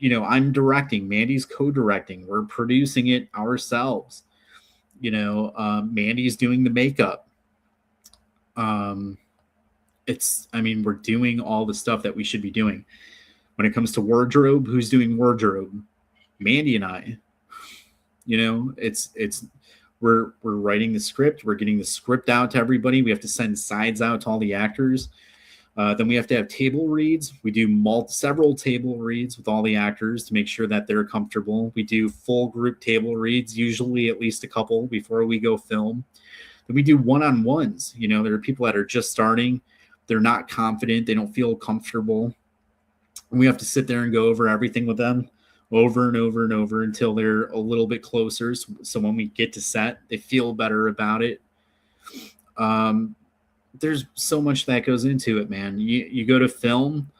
I'm directing. Mandy's co-directing. We're producing it ourselves. Mandy's doing the makeup. We're doing all the stuff that we should be doing. When it comes to wardrobe, who's doing wardrobe? Mandy and I. We're writing the script. We're getting the script out to everybody. We have to send sides out to all the actors. Then we have to have table reads. We do several table reads with all the actors to make sure that they're comfortable. We do full group table reads, usually at least a couple before we go film. Then we do one-on-ones. There are people that are just starting. They're not confident. They don't feel comfortable. And we have to sit there and go over everything with them over and over and over until they're a little bit closer. So when we get to set, they feel better about it. There's so much that goes into it, man. You go to film,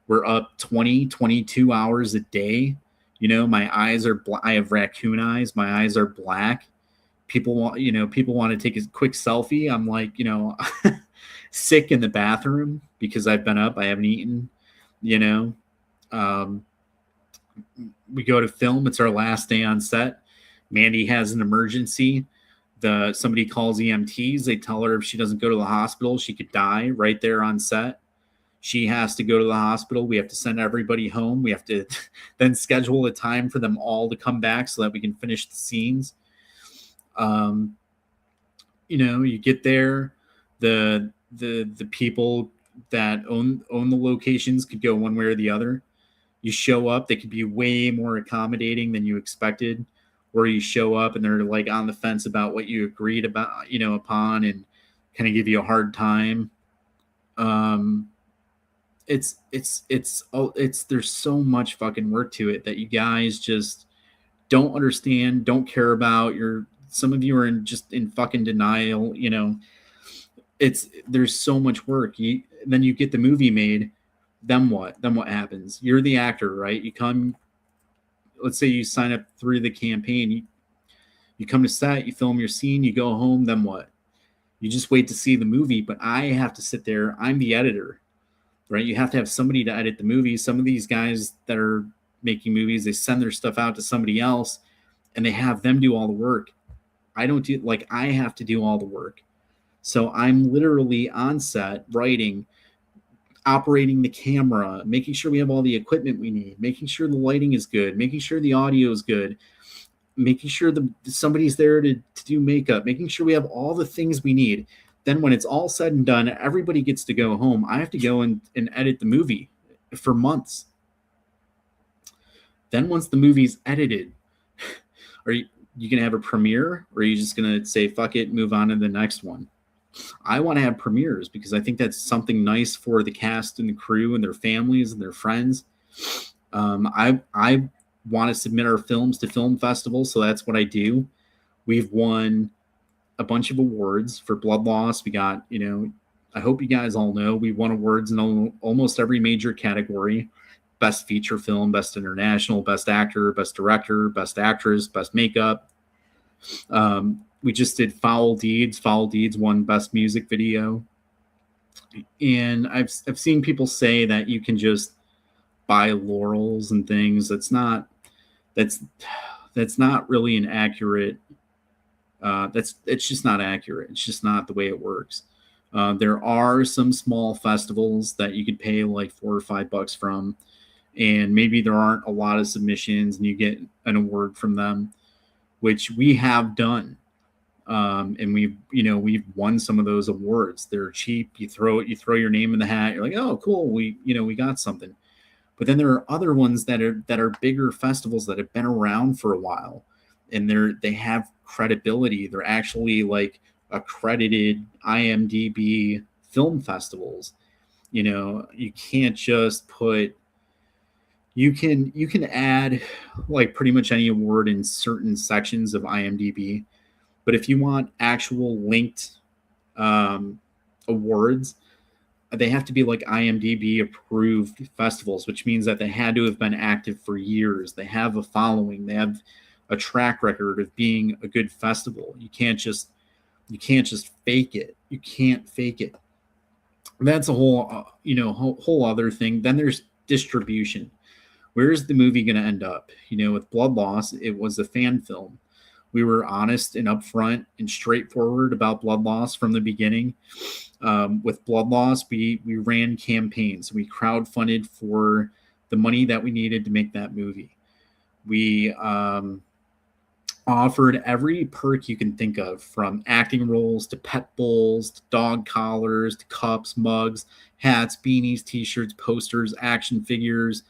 we're up 20, 22 hours a day. My eyes are I have raccoon eyes. My eyes are black. People want to take a quick selfie. I'm like, sick in the bathroom because I've been up. I haven't eaten, we go to film. It's our last day on set. Mandy has an emergency. Somebody calls EMTs. They tell her if she doesn't go to the hospital, she could die right there on set. She has to go to the hospital. We have to send everybody home. We have to then schedule a time for them all to come back so that we can finish the scenes. You get there, the people that own the locations could go one way or the other. You show up, they could be way more accommodating than you expected. Where you show up and they're like on the fence about what you agreed about, upon, and kind of give you a hard time. There's so much fucking work to it that you guys just don't understand, don't care about. Some of you are in fucking denial. There's so much work. Then you get the movie made. Then what? Then what happens? You're the actor, right? You come. Let's say you sign up through the campaign. You come to set, you film your scene, you go home, then what? You just wait to see the movie, but I have to sit there. I'm the editor. right? You have to have somebody to edit the movie. Some of these guys that are making movies, they send their stuff out to somebody else and they have them do all the work. I don't do, like, I have to do all the work. So I'm literally on set writing, operating the camera, making sure we have all the equipment we need, making sure the lighting is good, making sure the audio is good, making sure somebody's there to do makeup, making sure we have all the things we need. Then when it's all said and done, everybody gets to go home. I have to go and edit the movie for months. Then once the movie's edited, are you going to have a premiere, or are you just going to say, fuck it, move on to the next one? I want to have premieres because I think that's something nice for the cast and the crew and their families and their friends. I want to submit our films to film festivals, so that's what I do. We've won a bunch of awards for Blood Loss. We got, I hope you guys all know, we won awards in almost every major category: best feature film, best international, best actor, best director, best actress, best makeup. We just did Foul Deeds. Foul Deeds won best music video. And I've seen people say that you can just buy laurels and things. That's not really an accurate. It's just not accurate. It's just not the way it works. There are some small festivals that you could pay like $4 or $5 from, and maybe there aren't a lot of submissions and you get an award from them, which we have done. And we've won some of those awards. They're cheap. You throw your name in the hat. You're like, oh, cool. We got something. But then there are other ones that are bigger festivals that have been around for a while, and they have credibility. They're actually like accredited IMDb film festivals. You can't just put. You can add like pretty much any award in certain sections of IMDb. But if you want actual linked awards, they have to be like IMDb approved festivals, which means that they had to have been active for years. They have a following. They have a track record of being a good festival. You can't just fake it. You can't fake it. That's a whole whole other thing. Then there's distribution. Where is the movie going to end up? With Blood Loss, it was a fan film. We were honest and upfront and straightforward about Blood Loss from the beginning. With Blood Loss, we ran campaigns. We crowdfunded for the money that we needed to make that movie. We offered every perk you can think of, from acting roles to pet bowls to dog collars to cups, mugs, hats, beanies, t-shirts, posters, action figures.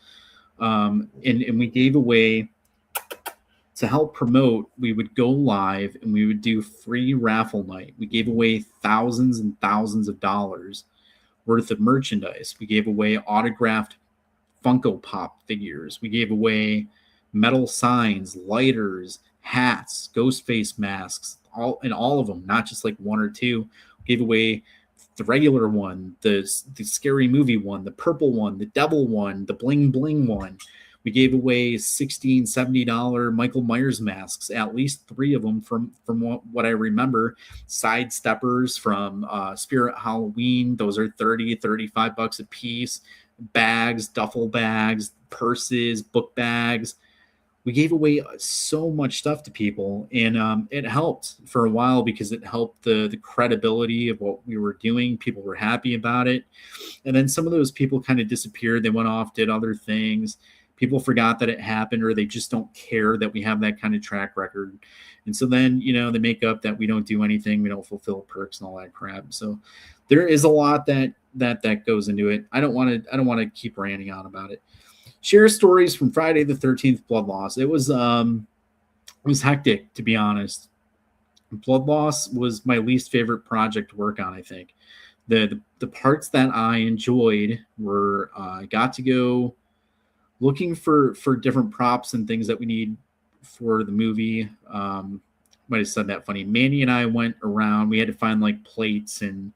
And we gave away, to help promote, we would go live and we would do free raffle night. We gave away thousands and thousands of dollars worth of merchandise. We gave away autographed Funko Pop figures. We gave away metal signs, lighters, hats, ghost face masks, all of them, not just like one or two. We gave away the regular one, the scary movie one, the purple one, the devil one, the bling bling one. We gave away $60 and $70 Michael Myers masks, at least 3 of them from what I remember. Sidesteppers from Spirit Halloween. Those are $30-$35 a piece. Bags, duffel bags, purses, book bags. We gave away so much stuff to people, and it helped for a while because it helped the credibility of what we were doing. People were happy about it. And then some of those people kind of disappeared. They went off, did other things. People forgot that it happened, or they just don't care that we have that kind of track record. And so then, they make up that we don't do anything. We don't fulfill perks and all that crap. So there is a lot that goes into it. I don't want to keep ranting on about it. Share stories from Friday the 13th Blood Loss. It was hectic, to be honest. Blood Loss was my least favorite project to work on, I think. The parts that I enjoyed were I got to go looking for different props and things that we need for the movie. Might have said that funny. Manny and I went around. We had to find like plates and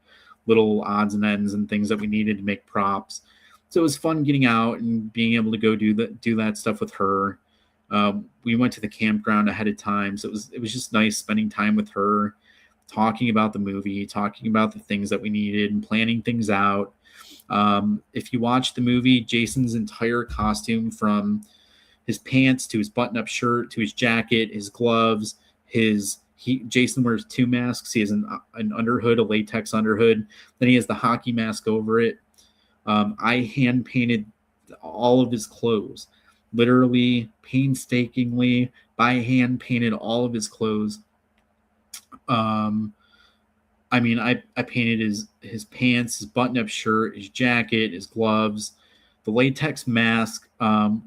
little odds and ends and things that we needed to make props. So it was fun getting out and being able to go do that stuff with her. We went to the campground ahead of time, so it was just nice spending time with her, talking about the movie, talking about the things that we needed, and planning things out. If you watch the movie, Jason's entire costume, from his pants to his button-up shirt to his jacket, his gloves, Jason wears two masks. He has an underhood, a latex underhood. Then he has the hockey mask over it. I hand painted all of his clothes, literally painstakingly by hand painted all of his clothes. I mean, I painted his pants, his button-up shirt, his jacket, his gloves, the latex mask.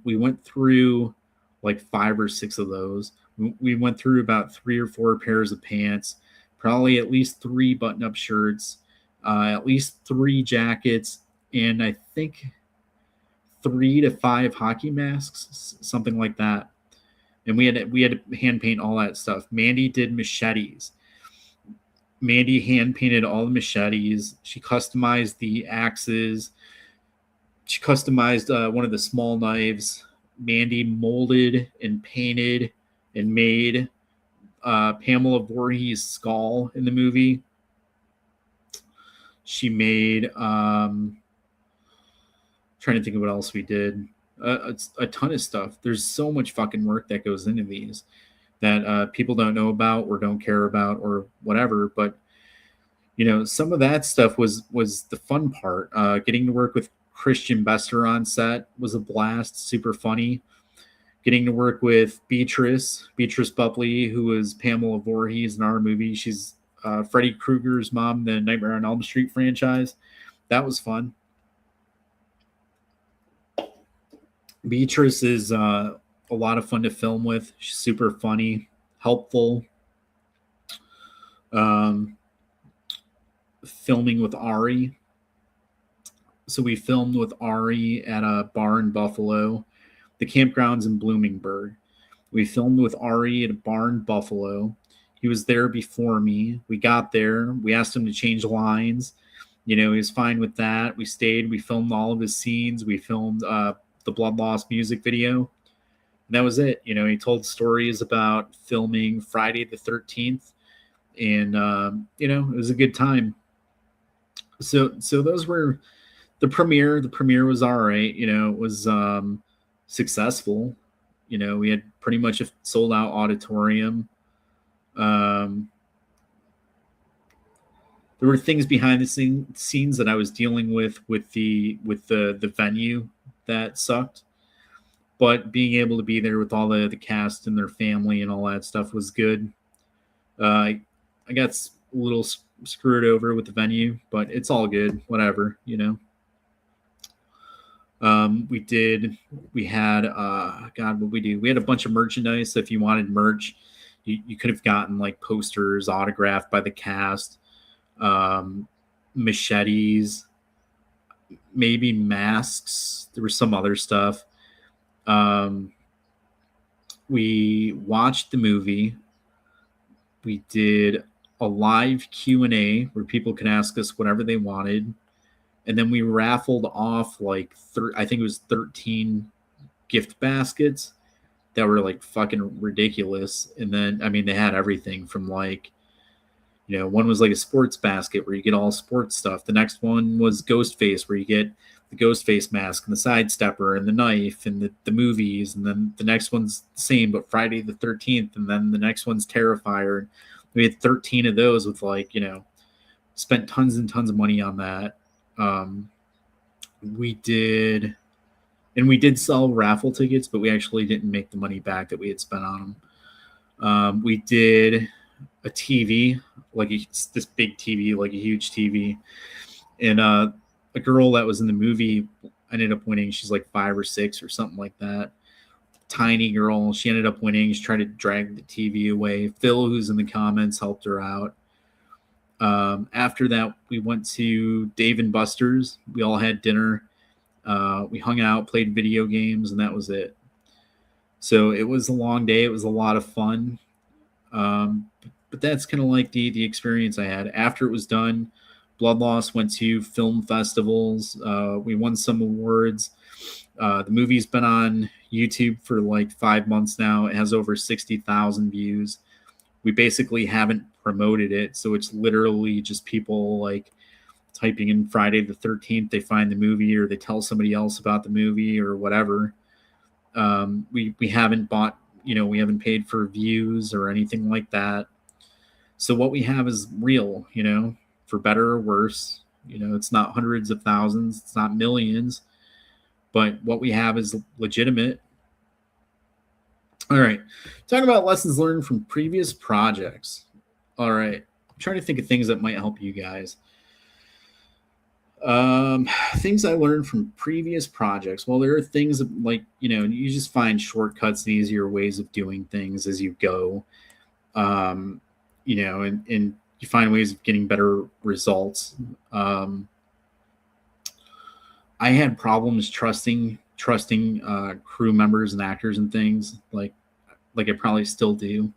We went through like 5 or 6 of those. We went through about 3 or 4 pairs of pants, probably at least 3 button-up shirts, at least 3 jackets, and I think 3 to 5 hockey masks, something like that. And we had to hand paint all that stuff. Mandy did machetes. Mandy hand painted all the machetes. She customized the axes. She customized one of the small knives. Mandy molded and painted and made Pamela Voorhees' skull in the movie. She made, trying to think of what else we did. A ton of stuff. There's so much fucking work that goes into these that people don't know about or don't care about or whatever. But, you know, some of that stuff was the fun part. Getting to work with Christian Bester on set was a blast, super funny. Getting to work with Beatrice Bupley, who was Pamela Voorhees in our movie. She's Freddy Krueger's mom in the Nightmare on Elm Street franchise. That was fun. Beatrice is a lot of fun to film with. She's super funny, helpful. Filming with Ari. So we filmed with Ari at a bar in Buffalo. The campground's in Bloomingburg. We filmed with Ari at a bar in Buffalo. He was there before me. We got there. We asked him to change lines. You know, he was fine with that. We stayed. We filmed all of his scenes. We filmed the Blood Loss music video. And that was it. You know, he told stories about filming Friday the 13th. And, you know, it was a good time. So those were the premiere. The premiere was all right. You know, it was successful. You know, we had pretty much a sold out auditorium. There were things behind the scenes that I was dealing with the venue that sucked, but being able to be there with all the cast and their family and all that stuff was good. I got a little screwed over with the venue, but it's all good. Whatever, you know. We had what we do? We had a bunch of merchandise. If you wanted merch, you could have gotten like posters autographed by the cast, machetes, maybe masks. There was some other stuff. We watched the movie. We did a live Q&A where people could ask us whatever they wanted. And then we raffled off like, I think it was 13 gift baskets that were like fucking ridiculous. And then, I mean, they had everything from like, you know, one was like a sports basket where you get all sports stuff. The next one was Ghostface, where you get the Ghostface mask and the sidestepper and the knife and the movies. And then the next one's the same, but Friday the 13th. And then the next one's Terrifier. We had 13 of those with like, you know, spent tons and tons of money on that. We did sell raffle tickets, but we actually didn't make the money back that we had spent on them. We did a TV, like this big TV, like a huge TV. And a girl that was in the movie ended up winning. She's like 5 or 6 or something like that. Tiny girl. She ended up winning. She tried to drag the TV away. Phil, who's in the comments, helped her out. After that, we went to Dave & Buster's. We all had dinner. We hung out, played video games, and that was it. So it was a long day. It was a lot of fun. But that's kind of like the experience I had. After it was done, Blood Loss went to film festivals. We won some awards. The movie's been on YouTube for like 5 months now. It has over 60,000 views. We basically haven't promoted it, so it's literally just people like typing in Friday the 13th, they find the movie or they tell somebody else about the movie or whatever. We haven't bought, we haven't paid for views or anything like that. So what we have is real, for better or worse. It's not hundreds of thousands, it's not millions, but what we have is legitimate. All right. Talk about lessons learned from previous projects. All right. I'm trying to think of things that might help you guys. Things I learned from previous projects. Well, there are things like, you just find shortcuts and easier ways of doing things as you go. And you find ways of getting better results. I had problems trusting crew members and actors and things like I probably still do.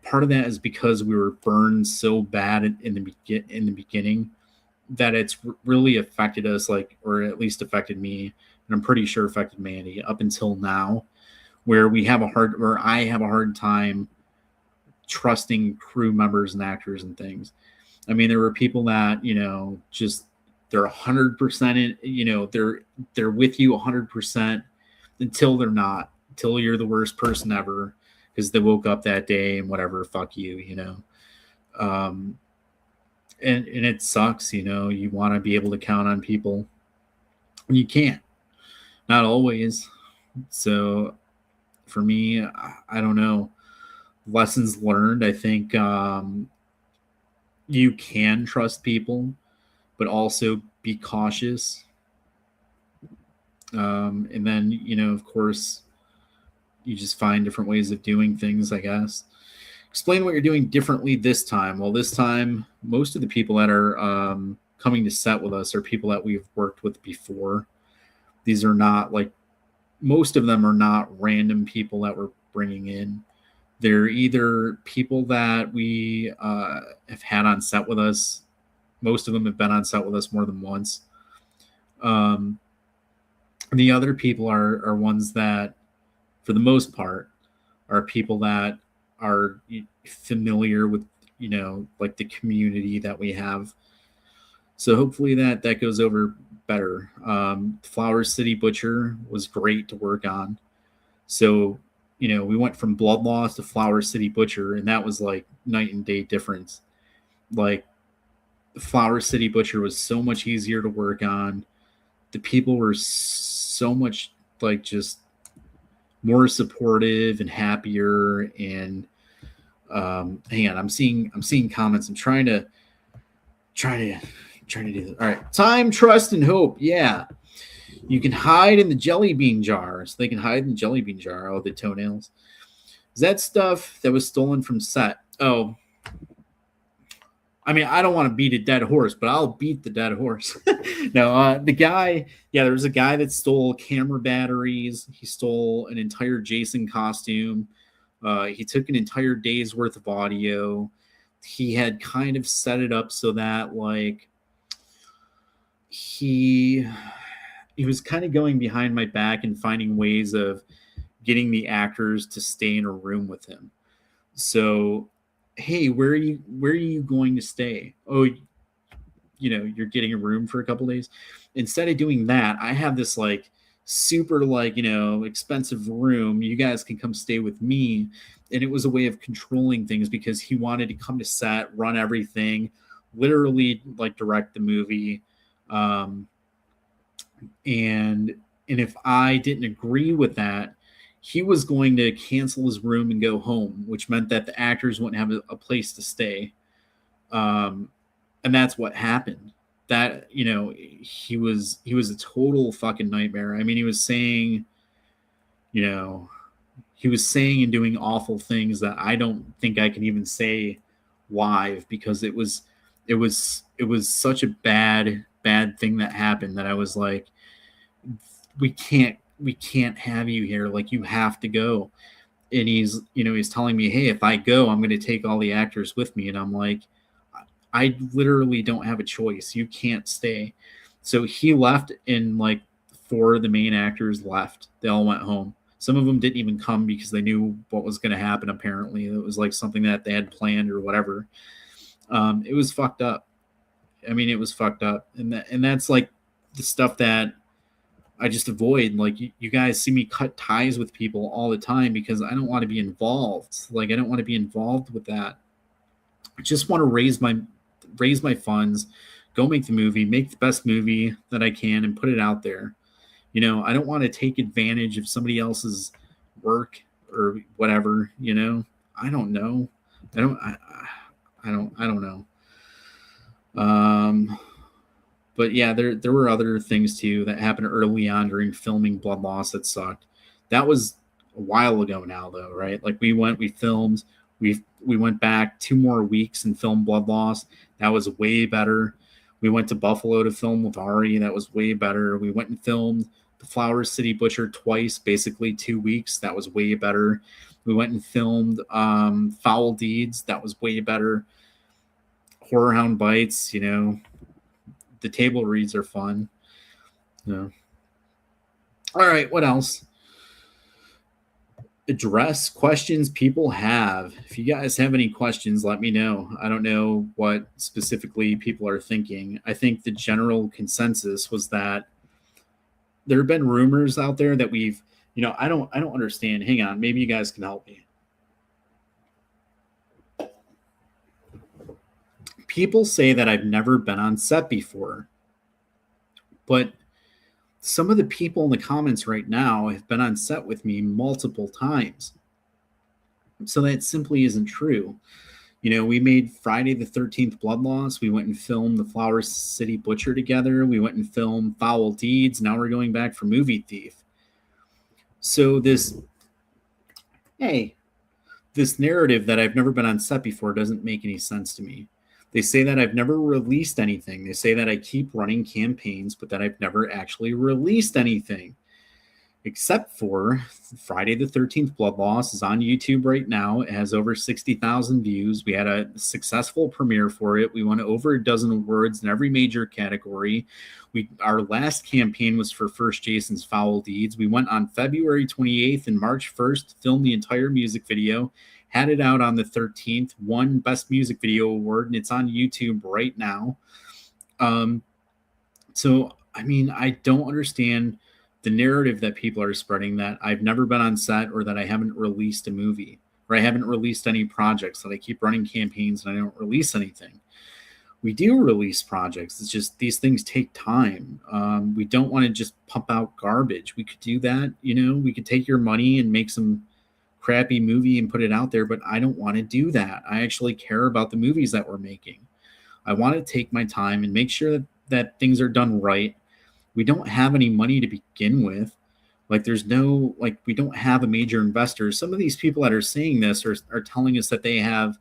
Part of that is because we were burned so bad in the beginning that it's really affected us, or at least affected me, and I'm pretty sure affected Mandy up until now, where I have a hard time trusting crew members and actors and things. I mean, there were people that, just they're 100%, they're with you 100% until they're not, until you're the worst person ever because they woke up that day and whatever, fuck you, and it sucks, you want to be able to count on people and you can't, not always. So for me, I don't know, lessons learned. I think you can trust people, but also be cautious. And then, of course, you just find different ways of doing things, I guess. Explain what you're doing differently this time. Well, this time, most of the people that are coming to set with us are people that we've worked with before. These are not most of them are not random people that we're bringing in. They're either people that we have had on set with us. Most of them have been on set with us more than once. The other people are ones that, for the most part, are people that are familiar with, the community that we have. So hopefully that goes over better. Flower City Butcher was great to work on. So, we went from Blood Loss to Flower City Butcher, and that was like night and day difference. Like, Flower City Butcher was so much easier to work on. The people were so much just more supportive and happier. And hang on, I'm seeing comments. I'm trying to do this. All right. Time, trust, and hope. Yeah. You can hide in the jelly bean jar. So they can hide in the jelly bean jar. Oh, the toenails. Is that stuff that was stolen from set? Oh, I mean, I don't want to beat a dead horse, but I'll beat the dead horse. No, the guy, there was a guy that stole camera batteries. He stole an entire Jason costume. He took an entire day's worth of audio. He had kind of set it up so that he was kind of going behind my back and finding ways of getting the actors to stay in a room with him. So, hey, where are you going to stay? Oh, you're getting a room for a couple days. Instead of doing that, I have this super expensive room. You guys can come stay with me. And it was a way of controlling things because he wanted to come to set, run everything, literally direct the movie. And if I didn't agree with that, he was going to cancel his room and go home, which meant that the actors wouldn't have a place to stay. And that's what happened. That, he was a total fucking nightmare. I mean, he was saying and doing awful things that I don't think I can even say live because it was such a bad thing that happened that I was like, we can't have you here. You have to go. And he's telling me, hey, if I go, I'm going to take all the actors with me. And I'm like, I literally don't have a choice. You can't stay. So he left and 4 of the main actors left. They all went home. Some of them didn't even come because they knew what was going to happen. Apparently it was something that they had planned or whatever. It was fucked up. I mean, it was fucked up. And that's like the stuff that I just avoid. Like you guys see me cut ties with people all the time because I don't want to be involved. Like I don't want to be involved with that. I just want to raise my funds, go make the movie, make the best movie that I can and put it out there. You know, I don't want to take advantage of somebody else's work or whatever, you know. I don't know. I don't know. But yeah, there were other things too that happened early on during filming Blood Loss that sucked. That was a while ago now though, right? Like we filmed, we went back 2 more weeks and filmed Blood Loss. That was way better. We went to Buffalo to film with Ari. That was way better. We went and filmed The Flower City Butcher twice, basically 2 weeks. That was way better. We went and filmed Foul Deeds. That was way better. Horror Hound Bites, you know. The table reads are fun. Yeah. All right, what else? Address questions people have. If you guys have any questions, let me know. I don't know what specifically people are thinking. I think the general consensus was that there have been rumors out there that we've, you know, I don't understand. Hang on, maybe you guys can help me. People say that I've never been on set before, but some of the people in the comments right now have been on set with me multiple times. So that simply isn't true. You know, we made Friday the 13th Blood Loss. We went and filmed The Flower City Butcher together. We went and filmed Foul Deeds. Now we're going back for Movie Thief. So this narrative that I've never been on set before doesn't make any sense to me. They say that I've never released anything. They say that I keep running campaigns, but that I've never actually released anything. Except for Friday the 13th Blood Loss is on YouTube right now. It has over 60,000 views. We had a successful premiere for it. We won over a dozen awards in every major category. Our last campaign was for First Jason's Foul Deeds. We went on February 28th and March 1st, filmed the entire music video, had it out on the 13th, won Best Music Video Award, and it's on YouTube right now. So, I mean, I don't understand the narrative that people are spreading that I've never been on set or that I haven't released a movie or I haven't released any projects, that I keep running campaigns and I don't release anything. We do release projects. It's just these things take time. We don't want to just pump out garbage. We could do that. You know, we could take your money and make some crappy movie and put it out there, but I don't want to do that. I actually care about the movies that we're making. I want to take my time and make sure that things are done right. We don't have any money to begin with. Like we don't have a major investor. Some of these people that are saying this are telling us that they have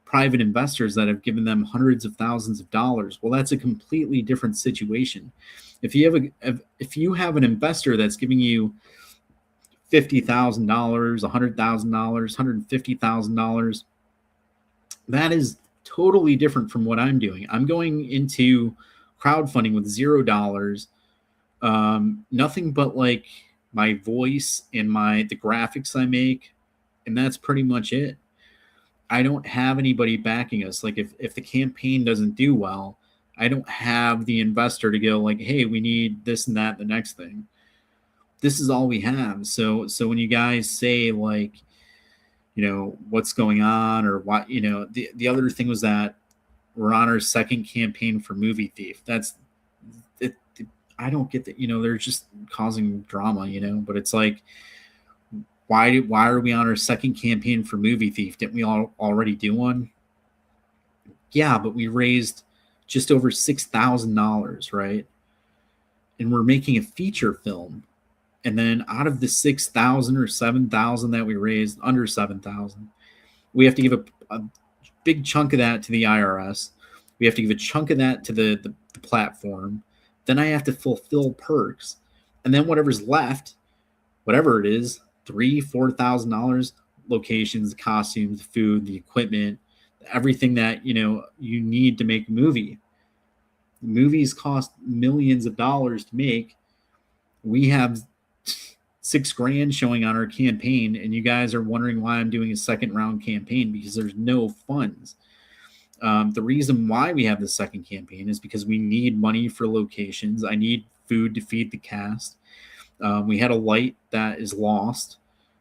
private investors that have given them hundreds of thousands of dollars. Well, that's a completely different situation. If you have an investor that's giving you $50,000, $100,000, $150,000, that is totally different from what I'm doing. I'm going into crowdfunding with $0, nothing but like my voice and the graphics I make, and that's pretty much it. I don't have anybody backing us. Like if the campaign doesn't do well, I don't have the investor to go like, hey, we need this and that, the next thing. This is all we have. So when you guys say like, you know, what's going on or what, you know, the other thing was that we're on our second campaign for Movie Thief. That's it. I don't get that. You know, they're just causing drama, you know, but it's like, why are we on our second campaign for Movie Thief? Didn't we already do one? Yeah, but we raised just over $6,000, right? And we're making a feature film. And then out of the 6,000 or 7,000 that we raised, under 7,000, we have to give a big chunk of that to the IRS. We have to give a chunk of that to the platform. Then I have to fulfill perks. And then whatever's left, whatever it is, $3,000-$4,000, locations, costumes, food, the equipment, everything that, you know, you need to make a movie. Movies cost millions of dollars to make. We have $6,000 showing on our campaign, and you guys are wondering why I'm doing a second round campaign, because there's no funds. The reason why we have the second campaign is because we need money for locations. I need food to feed the cast. We had a light that is lost,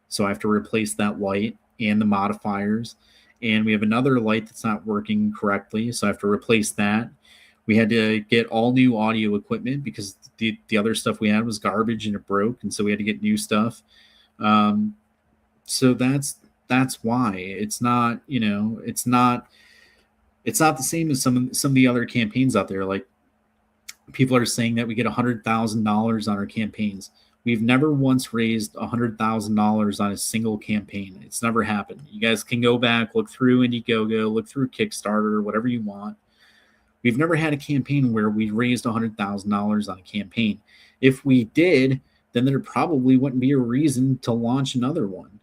so I have to replace that light and the modifiers. And we have another light that's not working correctly, so I have to replace that. We had to get all new audio equipment because the other stuff we had was garbage and it broke, and so we had to get new stuff. So that's why it's not, it's not the same as some of the other campaigns out there. Like, people are saying that we get $100,000 on our campaigns. We've never once raised $100,000 on a single campaign. It's never happened. You guys can go back, look through Indiegogo, look through Kickstarter, whatever you want. We've never had a campaign where we raised $100,000 on a campaign. If we did, then there probably wouldn't be a reason to launch another one.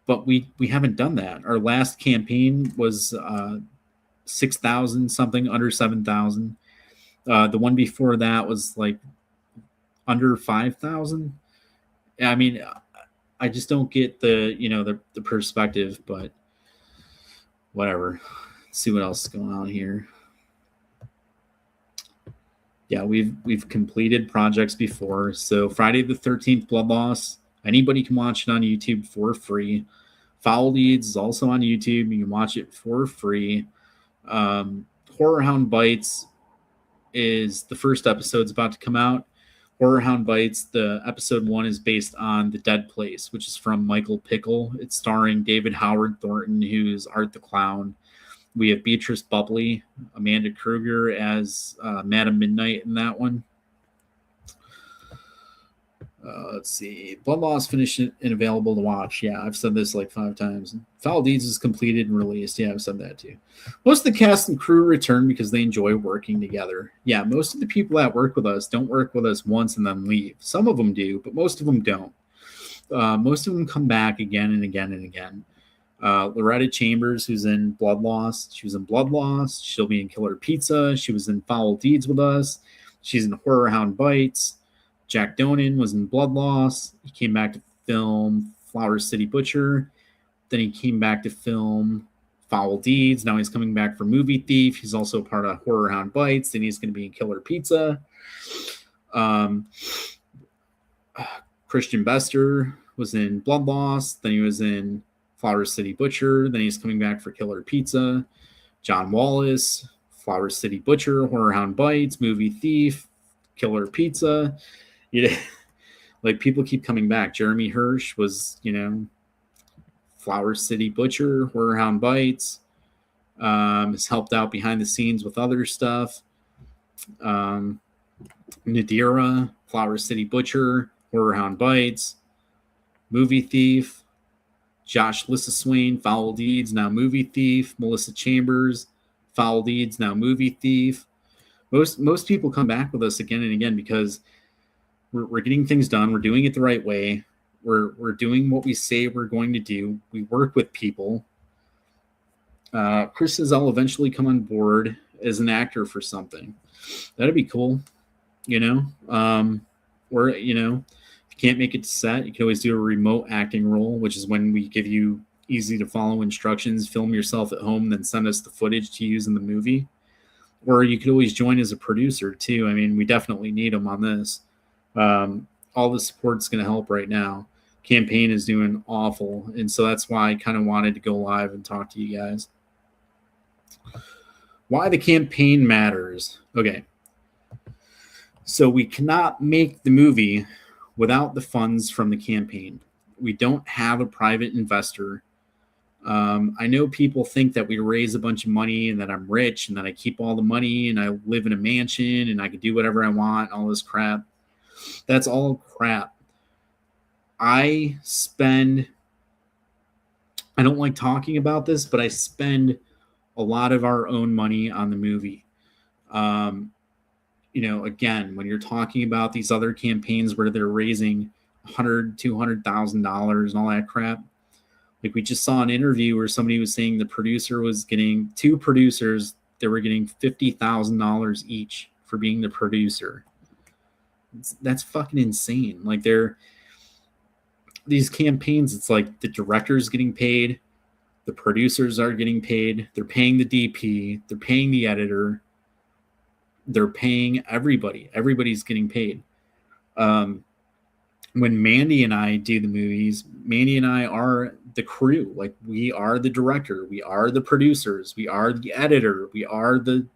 But we haven't done that. Our last campaign was 6,000 something, under 7,000. The one before that was like under 5,000. I mean, I just don't get the perspective, but whatever. Let's see what else is going on here. Yeah, we've completed projects before. So Friday the 13th Blood Loss, anybody can watch it on YouTube for free. Foul Deeds is also on YouTube. You can watch it for free. Horror Hound Bites is the first episode's about to come out. Horror Hound Bites, the episode 1 is based on The Dead Place, which is from Michael Pickle. It's starring David Howard Thornton, who's Art the Clown. We have Beatrice Bubley, Amanda Kruger as Madam Midnight in that one. Let's see. Blood Loss finished and available to watch. Yeah, I've said this like 5 times. Foul Deeds is completed and released. Yeah, I've said that too. Most of the cast and crew return because they enjoy working together. Yeah, most of the people that work with us don't work with us once and then leave. Some of them do, but most of them don't. Most of them come back again and again and again. Loretta Chambers, who's in Blood Loss. She was in Blood Loss. She'll be in Killer Pizza. She was in Foul Deeds with us. She's in Horror Hound Bites. Jack Donan was in Blood Loss. He came back to film Flower City Butcher. Then he came back to film Foul Deeds. Now he's coming back for Movie Thief. He's also part of Horror Hound Bites. Then he's going to be in Killer Pizza. Christian Bester was in Blood Loss. Then he was in Flower City Butcher. Then he's coming back for Killer Pizza. John Wallace, Flower City Butcher, Horror Hound Bites, Movie Thief, Killer Pizza. Like, people keep coming back. Jeremy Hirsch was, Flower City Butcher, Horror Hound Bites. Has helped out behind the scenes with other stuff. Nadira, Flower City Butcher, Horror Hound Bites, Movie Thief. Josh Lissaswain, Foul Deeds, now Movie Thief. Melissa Chambers, Foul Deeds, now Movie Thief. Most people come back with us again and again because we're getting things done. We're doing it the right way. We're doing what we say we're going to do. We work with people. Chris says I'll eventually come on board as an actor for something. That'd be cool, Or, if you can't make it to set, you can always do a remote acting role, which is when we give you easy to follow instructions, film yourself at home, then send us the footage to use in the movie. Or you could always join as a producer too. I mean, we definitely need them on this. All the support's going to help right now. Campaign is doing awful. And so that's why I kind of wanted to go live and talk to you guys. Why the campaign matters. Okay. So we cannot make the movie without the funds from the campaign. We don't have a private investor. I know people think that we raise a bunch of money and that I'm rich and that I keep all the money and I live in a mansion and I can do whatever I want, all this crap. That's all crap. I don't like talking about this, but I spend a lot of our own money on the movie. Again, when you're talking about these other campaigns where they're raising $100,000, $200,000 and all that crap, like we just saw an interview where somebody was saying the producer was getting, 2 producers, they were getting $50,000 each for being the producer. That's fucking insane. Like, these campaigns, it's like the director's getting paid, The producers are getting paid. They're paying the DP. They're paying the editor. They're paying everybody. Everybody's getting paid. When Mandy and I do the movies, Mandy and I are the crew. Like, we are the director. We are the producers. We are the editor. We are the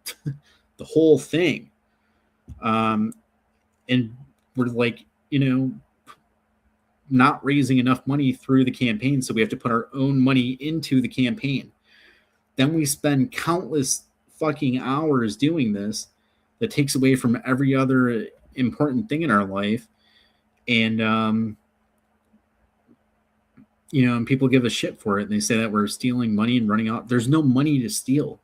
the whole thing. And we're like, not raising enough money through the campaign, so we have to put our own money into the campaign. Then we spend countless fucking hours doing this that takes away from every other important thing in our life. And and people give a shit for it, and they say that we're stealing money and running out. There's no money to steal.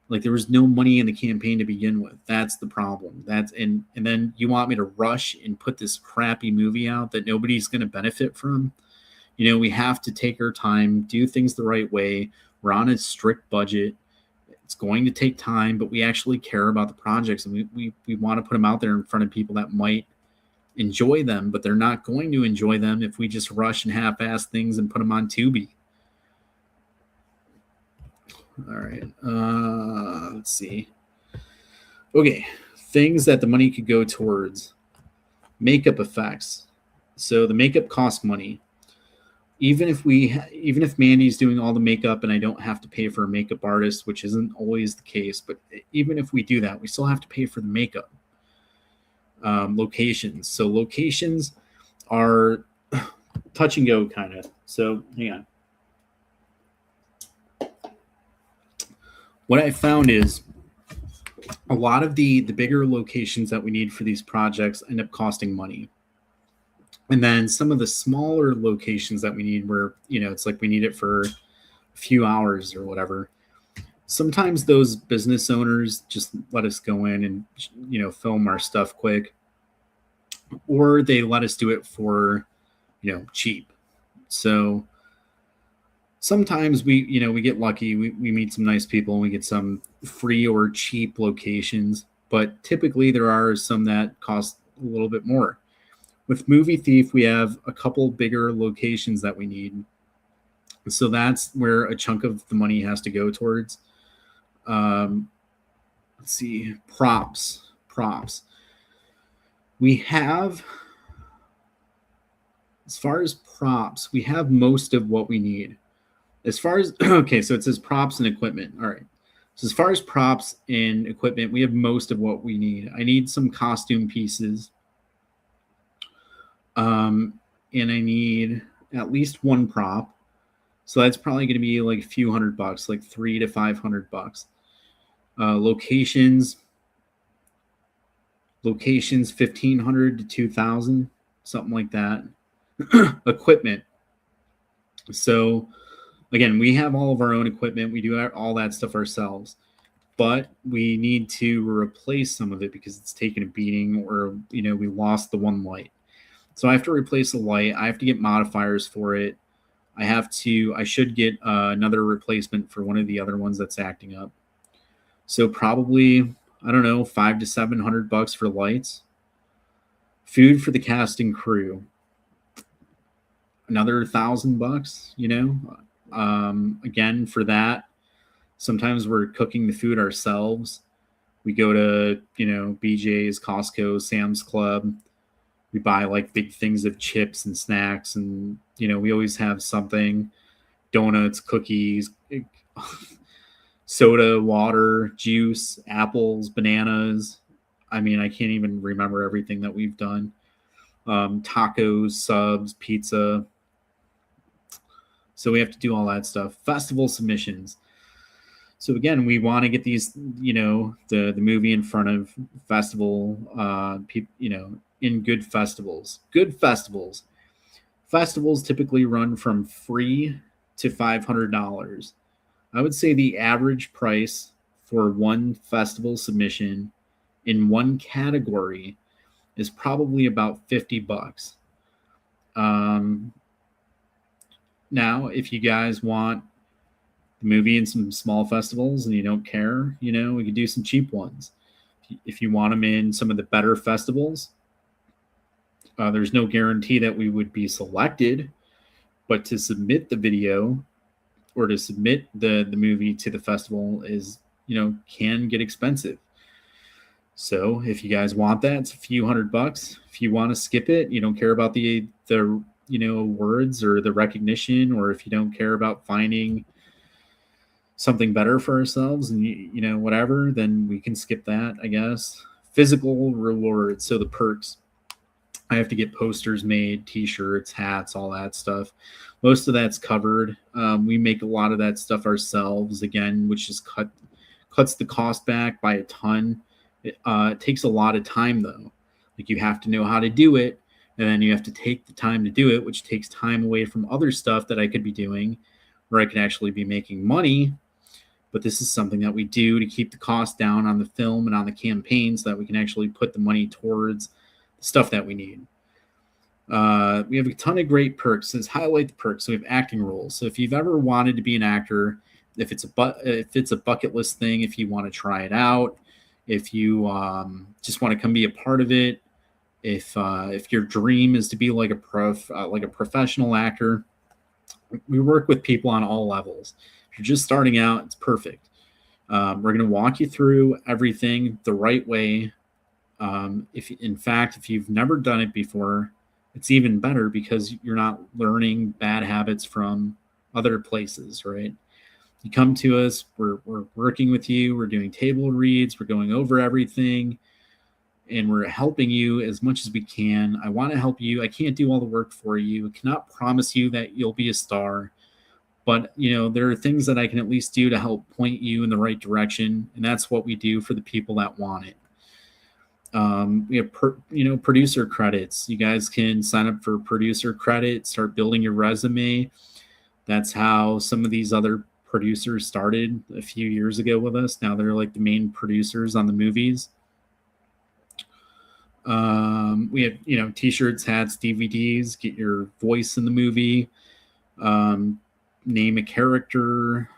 Like, there was no money in the campaign to begin with. That's the problem. And then you want me to rush and put this crappy movie out that nobody's going to benefit from? We have to take our time, do things the right way. We're on a strict budget. It's going to take time, but we actually care about the projects, and we want to put them out there in front of people that might enjoy them, but they're not going to enjoy them if we just rush and half-ass things and put them on Tubi. All right. Let's see. Okay. Things that the money could go towards. Makeup effects. So the makeup costs money. Even if Mandy's doing all the makeup and I don't have to pay for a makeup artist, which isn't always the case, but even if we do that, we still have to pay for the makeup. Locations. So locations are touch and go kind of. So hang on. What I found is a lot of the bigger locations that we need for these projects end up costing money. And then some of the smaller locations that we need where, it's like we need it for a few hours or whatever. Sometimes those business owners just let us go in and, film our stuff quick. Or they let us do it for, cheap. So sometimes we get lucky. We meet some nice people and we get some free or cheap locations. But typically there are some that cost a little bit more. With Movie Thief, we have a couple bigger locations that we need. So that's where a chunk of the money has to go towards. Let's see, props. We have, as far as props, we have most of what we need. As far as, okay, so it says props and equipment. All right. So as far as props and equipment, we have most of what we need. I need some costume pieces. And I need at least one prop. So that's probably going to be like a few $100, like $300 to $500. Locations, 1,500 to 2,000, something like that. Equipment. So again, we have all of our own equipment. We do all that stuff ourselves, but we need to replace some of it because it's taken a beating, or, we lost the one light. So I have to replace the light. I have to get modifiers for it. I should get another replacement for one of the other ones that's acting up. So probably, I don't know, $500 to $700 for lights. Food for the cast and crew. Another $1,000, again, for that. Sometimes we're cooking the food ourselves. We go to, BJ's, Costco, Sam's Club. We buy like big things of chips and snacks, and we always have something: donuts, cookies, soda, water, juice, apples, bananas. I mean, I can't even remember everything that we've done. Tacos, subs, pizza. So we have to do all that stuff. Festival submissions. So again, we want to get these, the movie in front of festival people, in good festivals. Festivals typically run from free to $500. I would say the average price for one festival submission in one category is probably about $50. Now, if you guys want the movie in some small festivals and you don't care, we could do some cheap ones. If you want them in some of the better festivals, there's no guarantee that we would be selected, but to submit the video or to submit the movie to the festival is, can get expensive. So if you guys want that, it's a few $100. If you want to skip it, you don't care about the words or the recognition, or if you don't care about finding something better for ourselves and whatever, then we can skip that, I guess. Physical rewards, so the perks. I have to get posters made, t-shirts, hats, all that stuff. Most of that's covered. We make a lot of that stuff ourselves, again, which just cuts the cost back by a ton. It takes a lot of time, though. Like, you have to know how to do it, and then you have to take the time to do it, which takes time away from other stuff that I could be doing, where I could actually be making money. But this is something that we do to keep the cost down on the film and on the campaign, so that we can actually put the money towards the stuff that we need. We have a ton of great perks. It says highlight the perks. So we have acting roles. So if you've ever wanted to be an actor, if it's a bucket list thing, if you want to try it out, if you just want to come be a part of it, if your dream is to be like a professional actor, we work with people on all levels. If you're just starting out, it's perfect. We're going to walk you through everything the right way. If you've never done it before, it's even better, because you're not learning bad habits from other places, right? You come to us, we're working with you, we're doing table reads, we're going over everything, and we're helping you as much as we can. I want to help you. I can't do all the work for you. I cannot promise you that you'll be a star, but there are things that I can at least do to help point you in the right direction, and that's what we do for the people that want it. We have producer credits. You guys can sign up for producer credit, start building your resume. That's how some of these other producers started a few years ago with us. Now they're like the main producers on the movies. We have t-shirts, hats, DVDs. Get your voice in the movie. Name a character.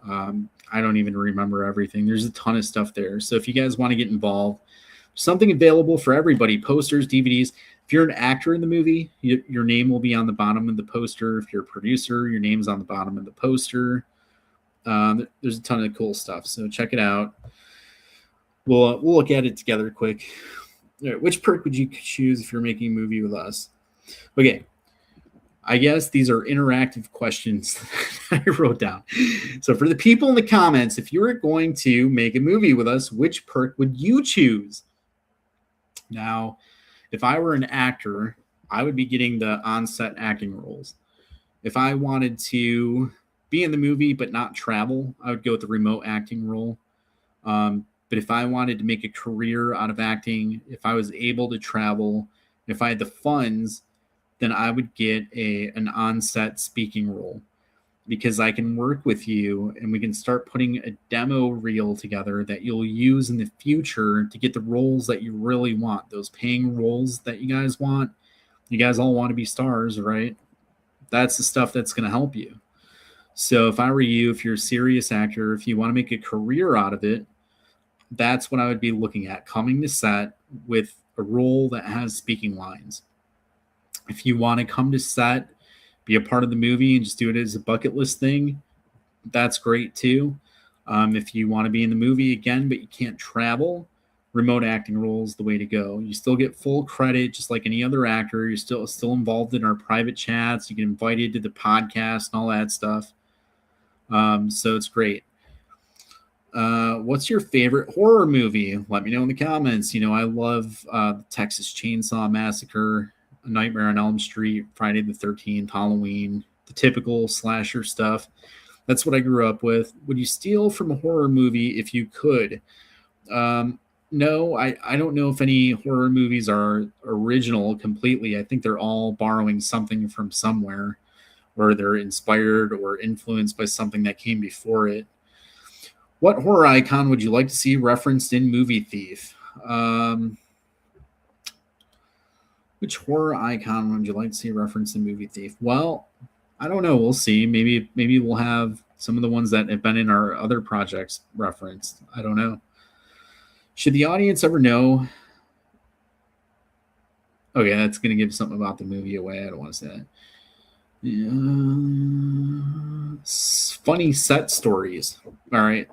I don't even remember everything. There's a ton of stuff there. So if you guys want to get involved, something available for everybody: posters, DVDs. If you're an actor in the movie, your name will be on the bottom of the poster. If you're a producer, your name's on the bottom of the poster. There's a ton of cool stuff, so check it out. We'll look at it together quick. All right, which perk would you choose if you're making a movie with us? Okay, I guess these are interactive questions that I wrote down. So for the people in the comments, if you were going to make a movie with us, which perk would you choose? Now, if I were an actor, I would be getting the on-set acting roles. If I wanted to be in the movie but not travel, I would go with the remote acting role. But if I wanted to make a career out of acting, if I was able to travel, if I had the funds, then I would get an on-set speaking role, because I can work with you and we can start putting a demo reel together that you'll use in the future to get the roles that you really want, those paying roles that you guys want. You guys all want to be stars, right? That's the stuff that's going to help you. So if I were you, if you're a serious actor, if you want to make a career out of it, that's what I would be looking at, coming to set with a role that has speaking lines. If you want to come to set, be a part of the movie and just do it as a bucket list thing, that's great too. If you want to be in the movie again, but you can't travel, remote acting role is the way to go. You still get full credit just like any other actor. You're still involved in our private chats. You get invited to the podcast and all that stuff. So it's great. What's your favorite horror movie? Let me know in the comments. I love the Texas Chainsaw Massacre, Nightmare on Elm Street, Friday the 13th, Halloween, the typical slasher stuff. That's what I grew up with. Would you steal from a horror movie if you could? No, I don't know if any horror movies are original completely. I think they're all borrowing something from somewhere, or they're inspired or influenced by something that came before it. What horror icon would you like to see referenced in Movie Thief? Which horror icon would you like to see referenced in Movie Thief? Well, I don't know. We'll see. Maybe we'll have some of the ones that have been in our other projects referenced. I don't know. Should the audience ever know? Okay, that's going to give something about the movie away. I don't want to say that. Funny set stories. All right.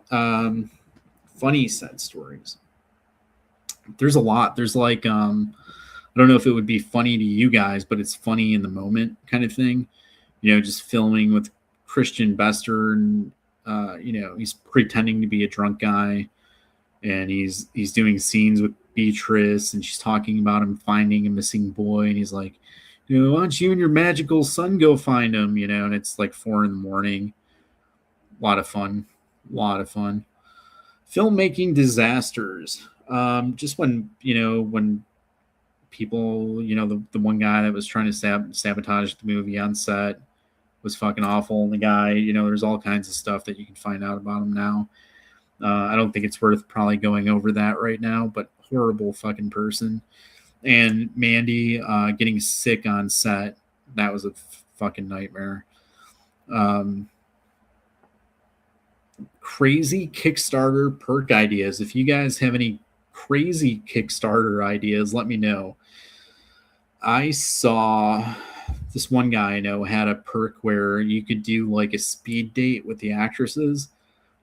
Funny set stories. There's a lot. There's like I don't know if it would be funny to you guys, but it's funny in the moment kind of thing. Just filming with Christian Bester, and he's pretending to be a drunk guy, and he's doing scenes with Beatrice, and she's talking about him finding a missing boy, and he's like, why don't you and your magical son go find him? And it's like 4 a.m. A lot of fun. Filmmaking disasters. Just when people, the one guy that was trying to sabotage the movie on set was fucking awful. And the guy, there's all kinds of stuff that you can find out about him now. I don't think it's worth probably going over that right now, but horrible fucking person. And Mandy getting sick on set, that was a fucking nightmare. Crazy Kickstarter perk ideas. If you guys have any crazy Kickstarter ideas, let me know. I saw this one guy I know had a perk where you could do like a speed date with the actresses.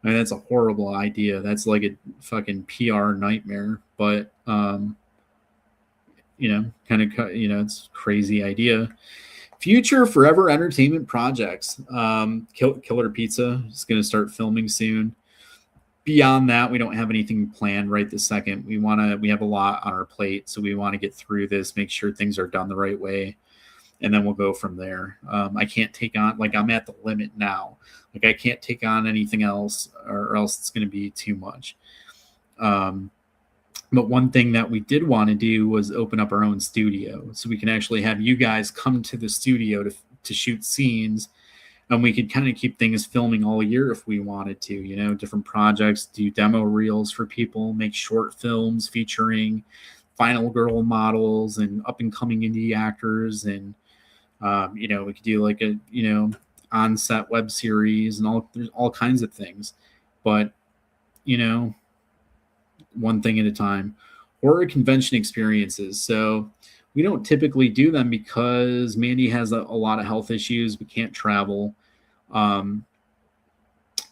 I mean, that's a horrible idea. That's like a fucking PR nightmare, but it's a crazy idea. Future Forever Entertainment projects. Killer Pizza is going to start filming soon. Beyond that, we don't have anything planned right this second. We have a lot on our plate, so we want to get through this, make sure things are done the right way, and then we'll go from there. I can't take on, I'm at the limit now. I can't take on anything else, or else it's going to be too much. But one thing that we did want to do was open up our own studio, so we can actually have you guys come to the studio to shoot scenes, and we could kind of keep things filming all year if we wanted to, different projects, do demo reels for people, make short films featuring final girl models and up and coming indie actors. And, we could do like a, on-set web series and there's all kinds of things, but, one thing at a time. Horror convention experiences. So we don't typically do them because Mandy has a lot of health issues. We can't travel.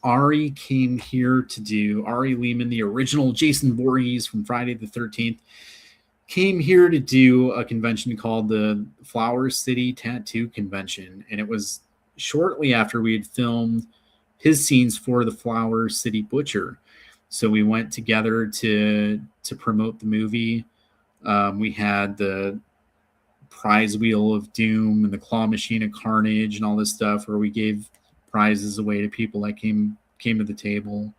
Ari came here to do, Ari Lehman, the original Jason Voorhees from Friday the 13th, came here to do a convention called the Flower City Tattoo Convention. And it was shortly after we had filmed his scenes for the Flower City Butcher. So we went together to promote the movie. We had the prize wheel of doom and the claw machine of carnage and all this stuff where we gave prizes away to people that came to the table.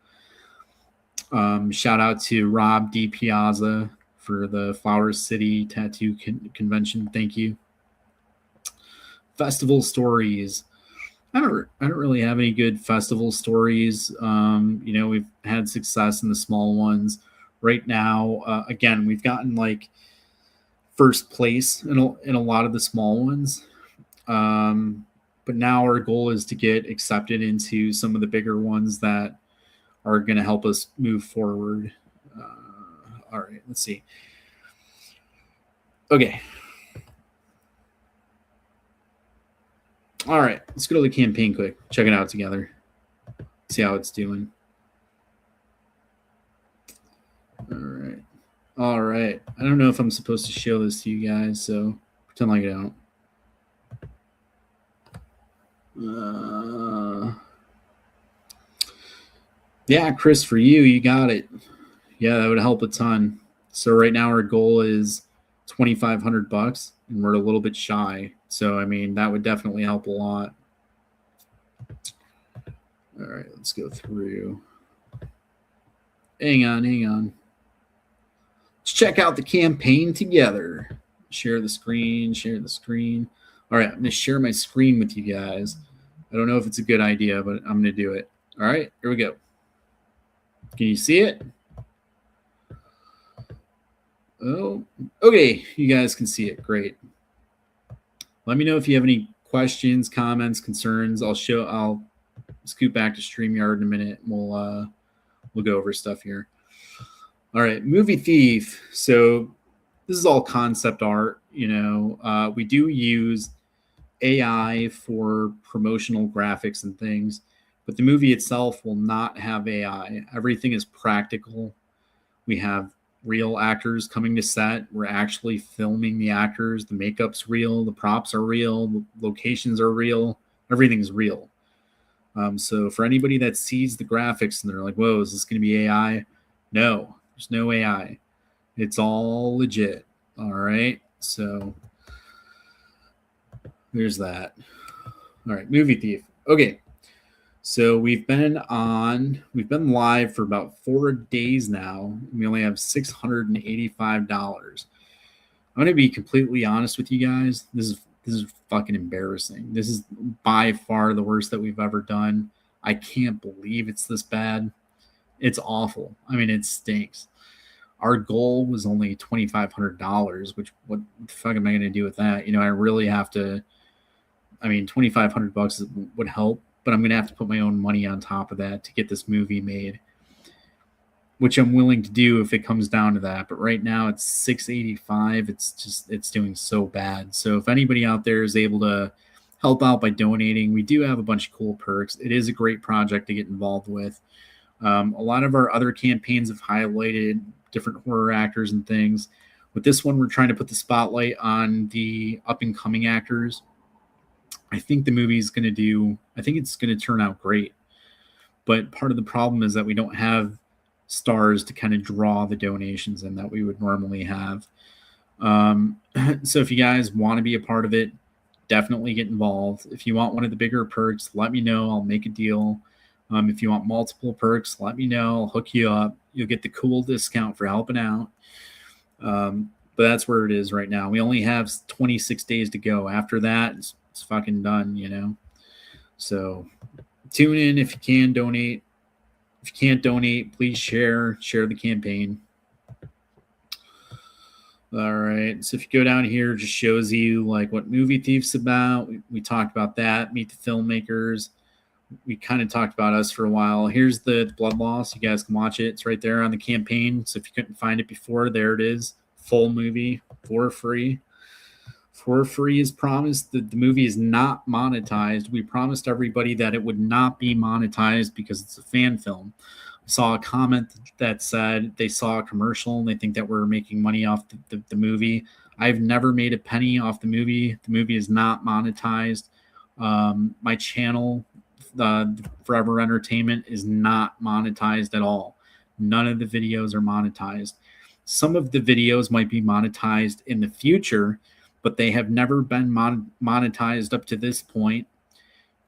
Shout out to Rob D. Piazza for the Flower City Tattoo Convention. Thank you. Festival stories. I don't really have any good festival stories. We've had success in the small ones. Right now, again, we've gotten like first place in a lot of the small ones. But now our goal is to get accepted into some of the bigger ones that are going to help us move forward. All right, let's see. Okay. All right, let's go to the campaign quick. Check it out together. See how it's doing. All right. I don't know if I'm supposed to show this to you guys, so pretend like I don't. Yeah, Chris, for you got it. Yeah, that would help a ton. So right now our goal is $2,500, and we're a little bit shy. So, I mean, that would definitely help a lot. All right, let's go through. Hang on. Let's check out the campaign together. Share the screen. All right, I'm going to share my screen with you guys. I don't know if it's a good idea, but I'm going to do it. All right, here we go. Can you see it? Oh, okay. You guys can see it. Great. Let me know if you have any questions, comments, concerns. I'll scoot back to StreamYard in a minute. We'll go over stuff here. All right, Movie Thief. So this is all concept art. We do use AI for promotional graphics and things, but the movie itself will not have AI. Everything is practical. We have real actors coming to set. We're actually filming the actors. The makeup's real. The props are real. The locations are real. Everything's real. So for anybody that sees the graphics and they're like, whoa, is this going to be AI? No, there's no AI. It's all legit. All right. So there's that. All right. Movie Thief. Okay. So we've been live for about 4 days now. We only have $685. I'm gonna be completely honest with you guys. This is fucking embarrassing. This is by far the worst that we've ever done. I can't believe it's this bad. It's awful. I mean, it stinks. Our goal was only $2,500, which what the fuck am I gonna do with that? I really have to. I mean, $2,500 would help, but I'm going to have to put my own money on top of that to get this movie made, which I'm willing to do if it comes down to that. But right now it's $685. It's doing so bad. So if anybody out there is able to help out by donating, we do have a bunch of cool perks. It is a great project to get involved with. A lot of our other campaigns have highlighted different horror actors and things. With this one, we're trying to put the spotlight on the up and coming actors. I think the movie is going to I think it's going to turn out great. But part of the problem is that we don't have stars to kind of draw the donations in that we would normally have. So if you guys want to be a part of it, definitely get involved. If you want one of the bigger perks, let me know. I'll make a deal. If you want multiple perks, let me know. I'll hook you up. You'll get the cool discount for helping out. But that's where it is right now. We only have 26 days to go. After that, it's fucking done, So tune in if you can donate. If you can't donate, please share the campaign. All right. So if you go down here, it just shows you like what Movie Thief's about. We talked about that. Meet the filmmakers. We kind of talked about us for a while. Here's the Blood Loss. You guys can watch it. It's right there on the campaign. So if you couldn't find it before, there it is. Full movie for free. For free as promised. The movie is not monetized. We promised everybody that it would not be monetized because it's a fan film. I saw a comment that said they saw a commercial and they think that we're making money off the movie. I've never made a penny off the movie. The movie is not monetized. My channel, the Forever Entertainment, is not monetized at all. None of the videos are monetized. Some of the videos might be monetized in the future, but they have never been monetized up to this point.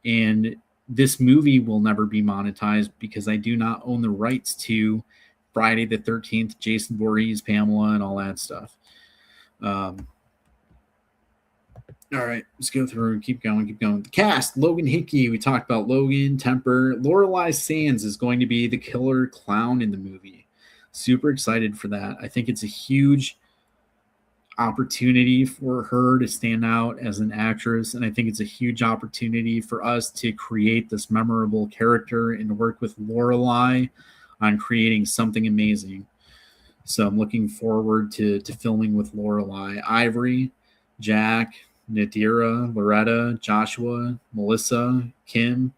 And this movie will never be monetized because I do not own the rights to Friday the 13th, Jason Voorhees, Pamela, and all that stuff. All right, let's go through and keep going. The cast, Logan Hickey. We talked about Logan, Temper. Lorelei Sands is going to be the killer clown in the movie. Super excited for that. I think it's a huge opportunity for her to stand out as an actress, and I think it's a huge opportunity for us to create this memorable character and to work with Lorelei on creating something amazing. So I'm looking forward to filming with Lorelei. Ivory, Jack, Nadira, Loretta, Joshua, Melissa, Kim.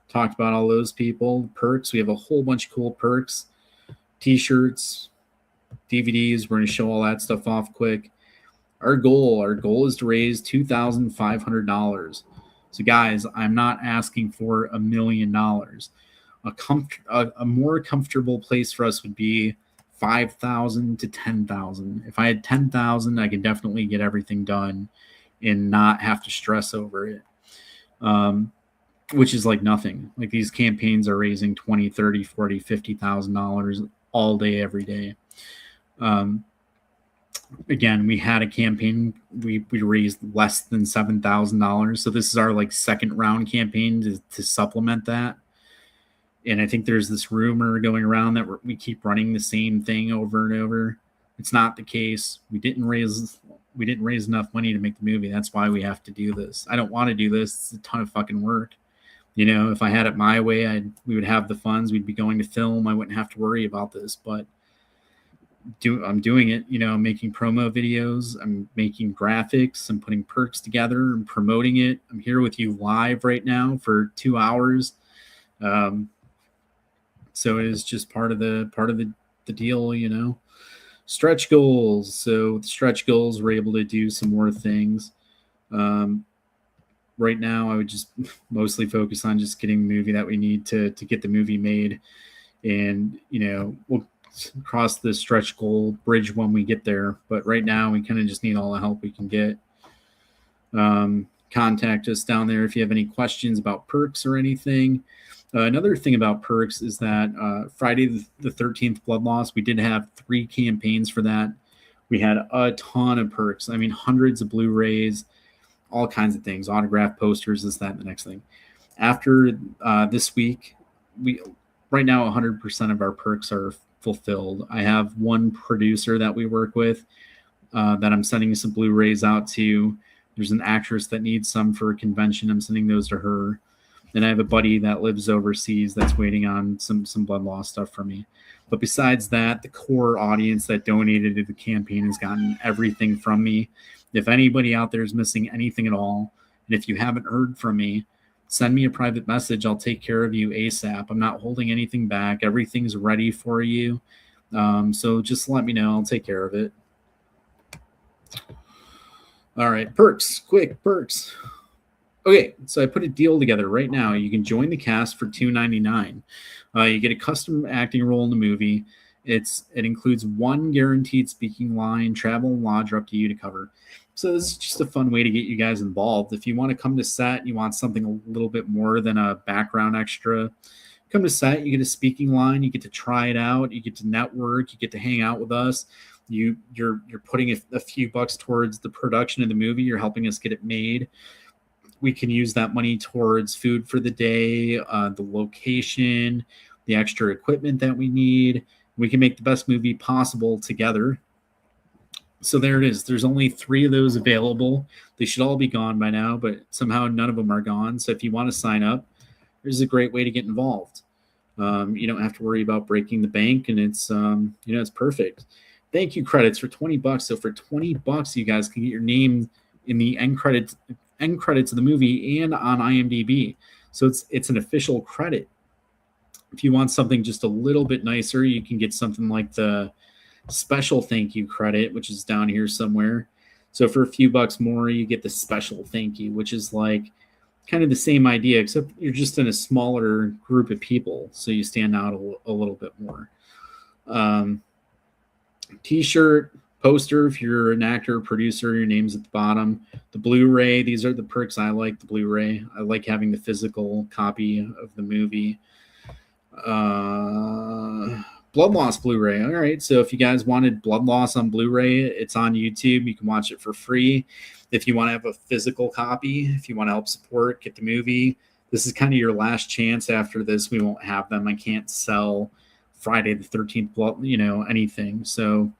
Talked about all those people. Perks, we have a whole bunch of cool perks. T-shirts, DVDs, we're going to show all that stuff off quick. Our goal is to raise $2,500. So guys, I'm not asking for $1 million. A more comfortable place for us would be $5,000 to $10,000. If I had $10,000, I could definitely get everything done and not have to stress over it. Which is like nothing. Like these campaigns are raising $20,000, $30,000, $40,000, $50,000 all day, every day. Again, we had a campaign, we raised less than $7,000. So this is our like second round campaign to supplement that. And I think there's this rumor going around that we keep running the same thing over and over. It's not the case. We didn't raise enough money to make the movie. That's why we have to do this. I don't want to do this. It's a ton of fucking work. If I had it my way, we would have the funds. We'd be going to film. I wouldn't have to worry about this. But I'm doing it. I'm making promo videos. I'm making graphics. I'm putting perks together. I'm promoting it. I'm here with you live right now for 2 hours. So it is just part of the deal. Stretch goals. So with stretch goals, we're able to do some more things. Right now, I would just mostly focus on just getting the movie that we need to get the movie made, and we'll cross the stretch goal bridge when we get there. But right now, we kind of just need all the help we can get. Contact us down there if you have any questions about perks or anything. Another thing about perks is that Friday the 13th Blood Loss, we did have 3 campaigns for that. We had a ton of perks. I mean, hundreds of Blu-rays, all kinds of things, autograph posters, this, that, and the next thing. After this week, right now 100% of our perks are fulfilled. I have one producer that we work with that I'm sending some Blu-rays out to. There's an actress that needs some for a convention. I'm sending those to her. Then I have a buddy that lives overseas that's waiting on some Blood Loss stuff for me. But besides that, the core audience that donated to the campaign has gotten everything from me. If anybody out there is missing anything at all, and if you haven't heard from me, send me a private message. I'll take care of you ASAP. I'm not holding anything back. Everything's ready for you. So just let me know. I'll take care of it. All right, perks, quick perks. Okay, so I put a deal together right now. You can join the cast for $2.99. You get a custom acting role in the movie. It includes 1 guaranteed speaking line, travel and lodge are up to you to cover. So this is just a fun way to get you guys involved. If you want to come to set and you want something a little bit more than a background extra, come to set, you get a speaking line, you get to try it out, you get to network, you get to hang out with us. You're putting a few bucks towards the production of the movie. You're helping us get it made. We can use that money towards food for the day, the location, the extra equipment that we need. We can make the best movie possible together. So there it is. There's only 3 of those available. They should all be gone by now, but somehow none of them are gone. So if you want to sign up, there's a great way to get involved. You don't have to worry about breaking the bank, and it's it's perfect. Thank you credits for $20. So for $20, you guys can get your name in the end credits of the movie and on IMDb. So it's an official credit. If you want something just a little bit nicer, you can get something like the special thank you credit, which is down here somewhere. So for a few bucks more, you get the special thank you, which is like kind of the same idea, except you're just in a smaller group of people, so you stand out a little bit more. T-shirt, poster, if you're an actor, producer, your name's at the bottom. The Blu-ray, these are the perks I like. The Blu-ray, I like having the physical copy of the movie. Blood Loss Blu-ray. All right, so if you guys wanted Blood Loss on Blu-ray, it's on YouTube. You can watch it for free. If you want to have a physical copy, if you want to help support, get the movie, this is kind of your last chance. After this, we won't have them. I can't sell Friday the 13th Blood, anything. So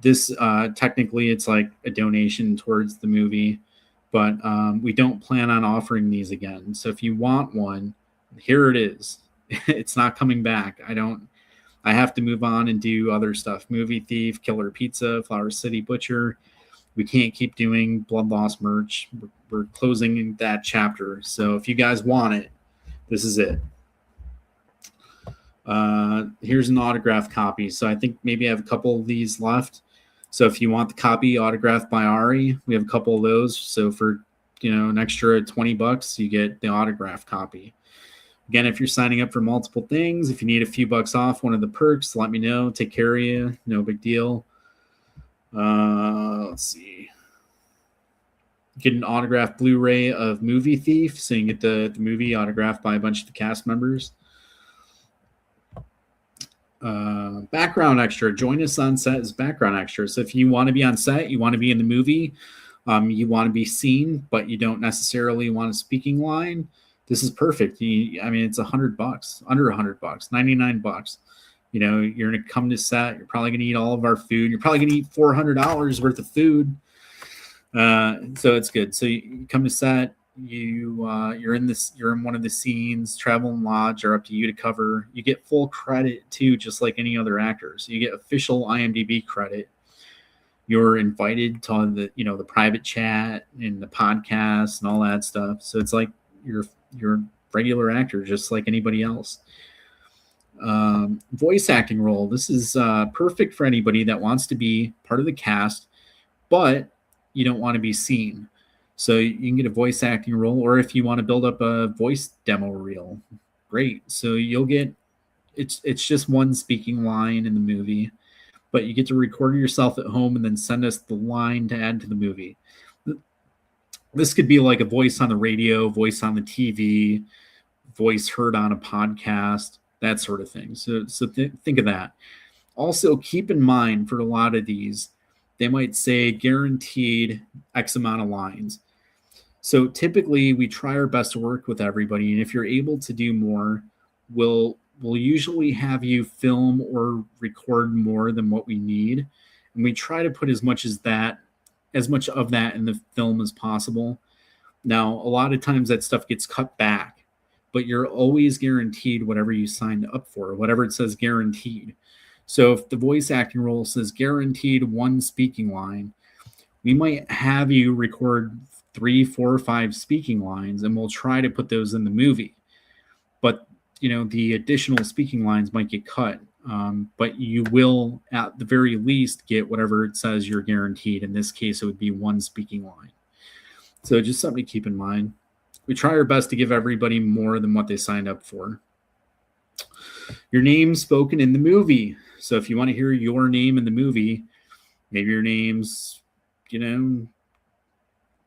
this technically it's like a donation towards the movie, but we don't plan on offering these again. So if you want one, here it is. It's not coming back. I have to move on and do other stuff. Movie Thief, Killer Pizza, Flower City Butcher. We can't keep doing Blood Loss merch. We're closing that chapter. So if you guys want it, this is it. Here's an autographed copy. So I think maybe I have a couple of these left. So if you want the copy autographed by Ari, we have a couple of those. So for an extra $20, you get the autographed copy. Again, if you're signing up for multiple things, if you need a few bucks off one of the perks, let me know. Take care of you. No big deal. Let's see. Get an autographed Blu-ray of Movie Thief, so you can get the movie autographed by a bunch of the cast members. Background extra. Join us on set as background extra. So if you want to be on set, you want to be in the movie, you want to be seen, but you don't necessarily want a speaking line, this is perfect. It's $100, under $100, $99. You're going to come to set. You're probably going to eat all of our food. You're probably going to eat $400 worth of food. So it's good. So you come to set. you're in one of the scenes. Travel and lodge are up to you to cover. You get full credit too, just like any other actor. So you get official IMDb credit. You're invited to the private chat and the podcast and all that stuff. So it's like you're a regular actor, just like anybody else. Voice acting role. This is perfect for anybody that wants to be part of the cast, but you don't want to be seen. So you can get a voice acting role, or if you want to build up a voice demo reel, great. So you'll get it's just one speaking line in the movie, but you get to record yourself at home and then send us the line to add to the movie. This could be like a voice on the radio, voice on the TV, voice heard on a podcast, that sort of thing. So think of that. Also, keep in mind for a lot of these, they might say guaranteed X amount of lines. So typically we try our best to work with everybody. And if you're able to do more, we'll usually have you film or record more than what we need. And we try to put as much of that in the film as possible. Now, a lot of times that stuff gets cut back, but you're always guaranteed whatever you signed up for, whatever it says guaranteed. So if the voice acting role says guaranteed one speaking line, we might have you record 3, 4, 5 speaking lines, and we'll try to put those in the movie. But the additional speaking lines might get cut, but you will at the very least get whatever it says you're guaranteed. In this case, it would be one speaking line. So just something to keep in mind. We try our best to give everybody more than what they signed up for. Your name spoken in the movie. So if you want to hear your name in the movie, maybe your name's,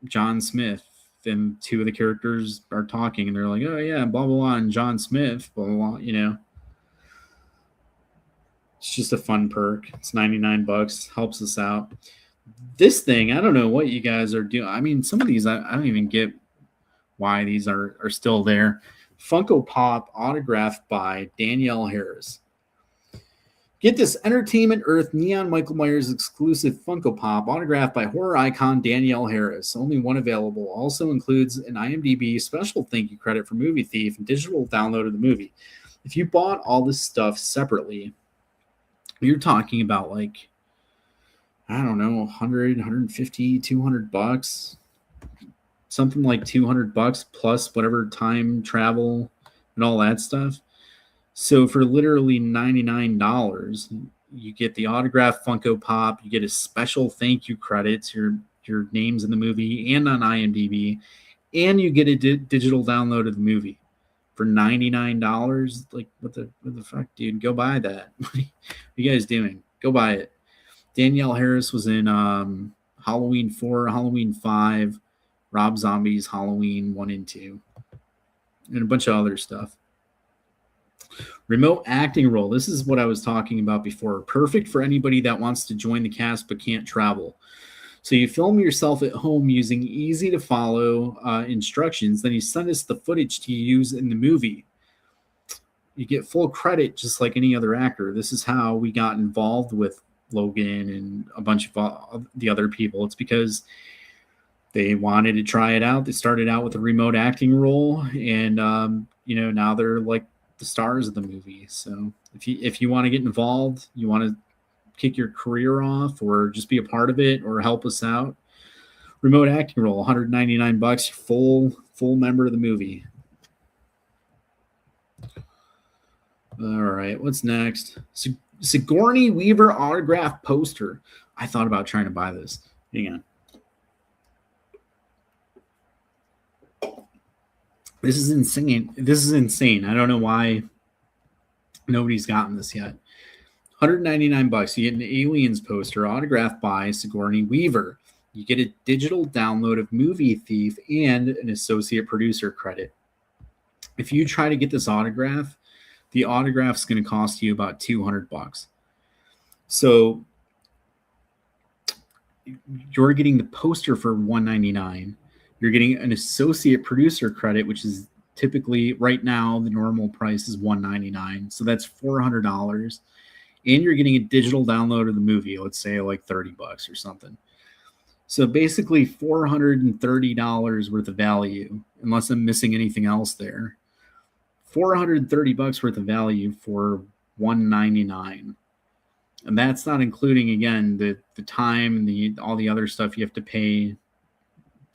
John Smith, and two of the characters are talking and they're like, oh yeah, blah, blah, blah, and John Smith, blah, blah, blah, It's just a fun perk. It's $99, helps us out. This thing, I don't know what you guys are doing. I mean, some of these, I don't even get why these are still there. Funko Pop autographed by Danielle Harris. Get this Entertainment Earth Neon Michael Myers exclusive Funko Pop autographed by horror icon Danielle Harris. Only one available. Also includes an IMDb special thank you credit for Movie Thief and digital download of the movie. If you bought all this stuff separately, you're talking about like, I don't know, 100, 150, $200, something like $200 plus whatever time, travel, and all that stuff. So for literally $99, you get the autographed Funko Pop, you get a special thank you credits, your names in the movie and on IMDb, and you get a digital download of the movie for $99. Like, what the fuck, dude? Go buy that. What are you guys doing? Go buy it. Danielle Harris was in Halloween 4, Halloween 5, Rob Zombie's Halloween 1 and 2, and a bunch of other stuff. Remote acting role. This is what I was talking about before. Perfect for anybody that wants to join the cast but can't travel. So you film yourself at home using easy to follow instructions. Then you send us the footage to use in the movie. You get full credit just like any other actor. This is how we got involved with Logan and a bunch of the other people. It's because they wanted to try it out. They started out with a remote acting role, and now they're like the stars of the movie. So if you want to get involved, you want to kick your career off or just be a part of it or help us out, remote acting role, $199, full member of the movie. All right, what's next? Sigourney Weaver autograph poster. I thought about trying to buy this. Hang on. This is insane. I don't know why nobody's gotten this yet. $199. You get an Aliens poster autographed by Sigourney Weaver. You get a digital download of Movie Thief and an associate producer credit. If you try to get this autograph, the autograph's going to cost you about $200. So you're getting the poster for $199. You're getting an associate producer credit, which is typically right now the normal price is $199. So that's $400. And you're getting a digital download of the movie, let's say like $30 or something. So basically $430 worth of value, unless I'm missing anything else there. $430 worth of value for $199. And that's not including, again, the time and all the other stuff you have to pay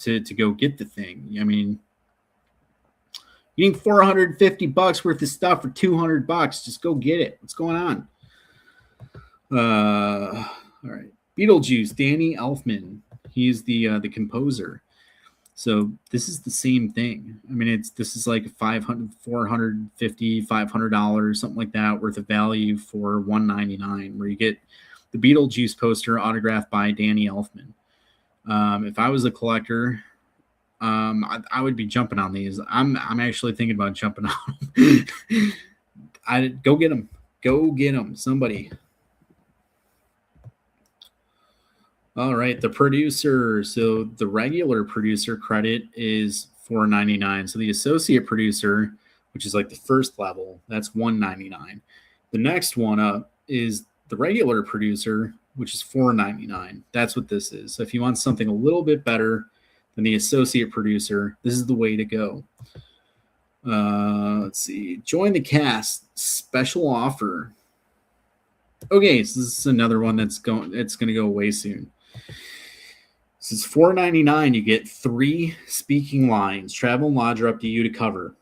to go get the thing. I mean, you need $450 worth of stuff for $200. Just go get it. What's going on? All right. Beetlejuice, Danny Elfman. He's the composer. So this is the same thing. I mean, this is like $500, $450, $500, something like that worth of value for $199, where you get the Beetlejuice poster autographed by Danny Elfman. If I was a collector, I would be jumping on these. I'm actually thinking about jumping on them. Go get them. Go get them. Somebody. All right, the producer. So the regular producer credit is $499. So the associate producer, which is like the first level, that's $199. The next one up is the regular producer, which is $499. That's what this is. So if you want something a little bit better than the associate producer, this is the way to go. Let's see. Join the cast. Special offer. Okay, so this is another one it's going to go away soon. This is $499. You get 3 speaking lines. Travel and lodge are up to you to cover.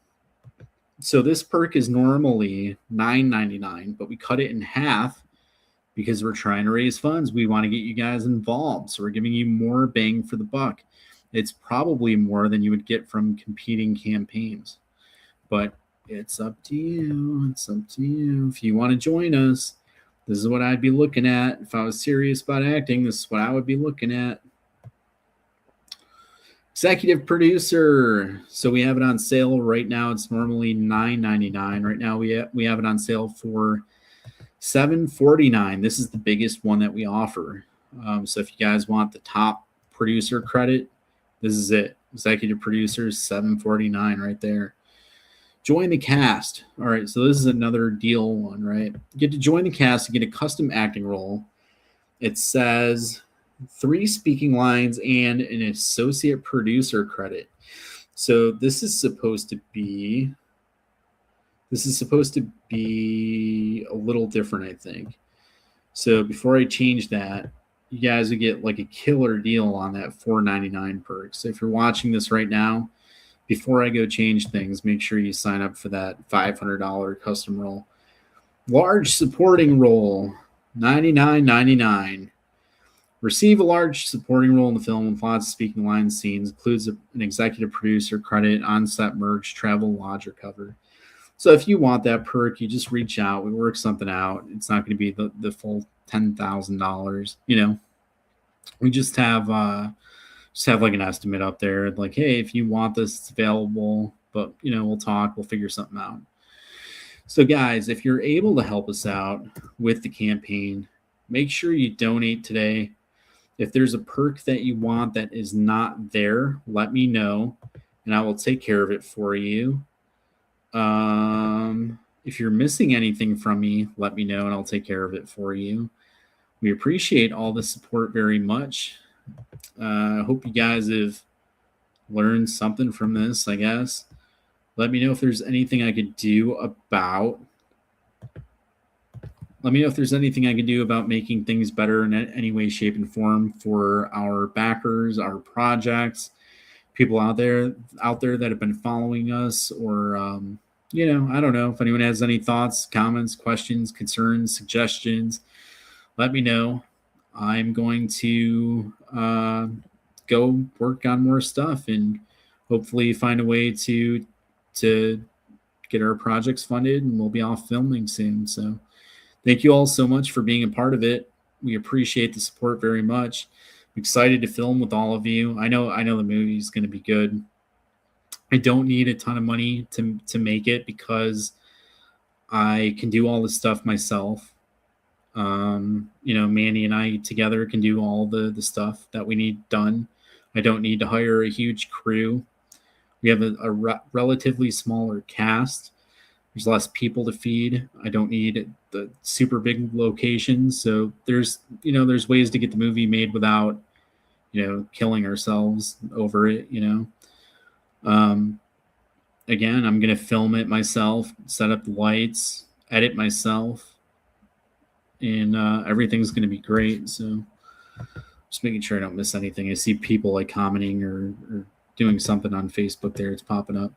So this perk is normally $9.99, but we cut it in half because we're trying to raise funds. We want to get you guys involved. So we're giving you more bang for the buck. It's probably more than you would get from competing campaigns, but it's up to you. It's up to you. If you want to join us, this is what I'd be looking at. If I was serious about acting, this is what I would be looking at. Executive producer. So we have it on sale right now. It's normally $9.99. Right now we have it on sale for $7.49. This is the biggest one that we offer. So if you guys want the top producer credit, this is it. Executive producers, $7.49 right there. Join the cast. All right, so this is another deal one, right? You get to join the cast, you get a custom acting role. It says 3 speaking lines and an associate producer credit. So this is supposed to be a little different, I think. So before I change that, you guys would get like a killer deal on that $4.99 perk. So if you're watching this right now, before I go change things, make sure you sign up for that $500 custom role. Large supporting role, $99.99. Receive a large supporting role in the film with lots of speaking lines, scenes, includes an executive producer credit, on-set merch, travel, lodge, or cover. So if you want that perk, you just reach out. We work something out. It's not going to be the full $10,000. You know, we just have like an estimate up there. Like, hey, if you want this, it's available. But you know, we'll talk. We'll figure something out. So guys, if you're able to help us out with the campaign, make sure you donate today. If there's a perk that you want that is not there, let me know, and I will take care of it for you. If you're missing anything from me, let me know, and I'll take care of it for you. We appreciate all the support very much. I hope you guys have learned something from this, I guess. Let me know if there's anything I could do about making things better in any way, shape, and form for our backers, our projects, people out there that have been following us, or I don't know if anyone has any thoughts, comments, questions, concerns, suggestions. Let me know. I'm going to go work on more stuff and hopefully find a way to get our projects funded, and we'll be off filming soon. So thank you all so much for being a part of it. We appreciate the support very much. I'm excited to film with all of you. I know the movie is going to be good. I don't need a ton of money to make it because I can do all this stuff myself. Manny and I together can do all the stuff that we need done. I don't need to hire a huge crew. We have a relatively smaller cast. There's less people to feed. I don't need the super big locations. So there's ways to get the movie made without killing ourselves over it. Again, I'm going to film it myself, set up the lights, edit myself, and everything's going to be great. So just making sure I don't miss anything. I see people like commenting or doing something on Facebook there. It's popping up.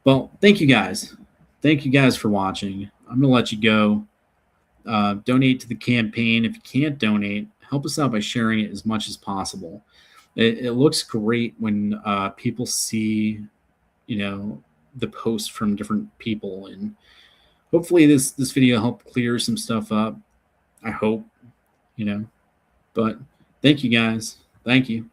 Well, thank you guys. Thank you guys for watching. I'm going to let you go. Donate to the campaign. If you can't donate, help us out by sharing it as much as possible. It looks great when people see, the posts from different people, and hopefully this video helped clear some stuff up. I hope, but thank you guys. Thank you.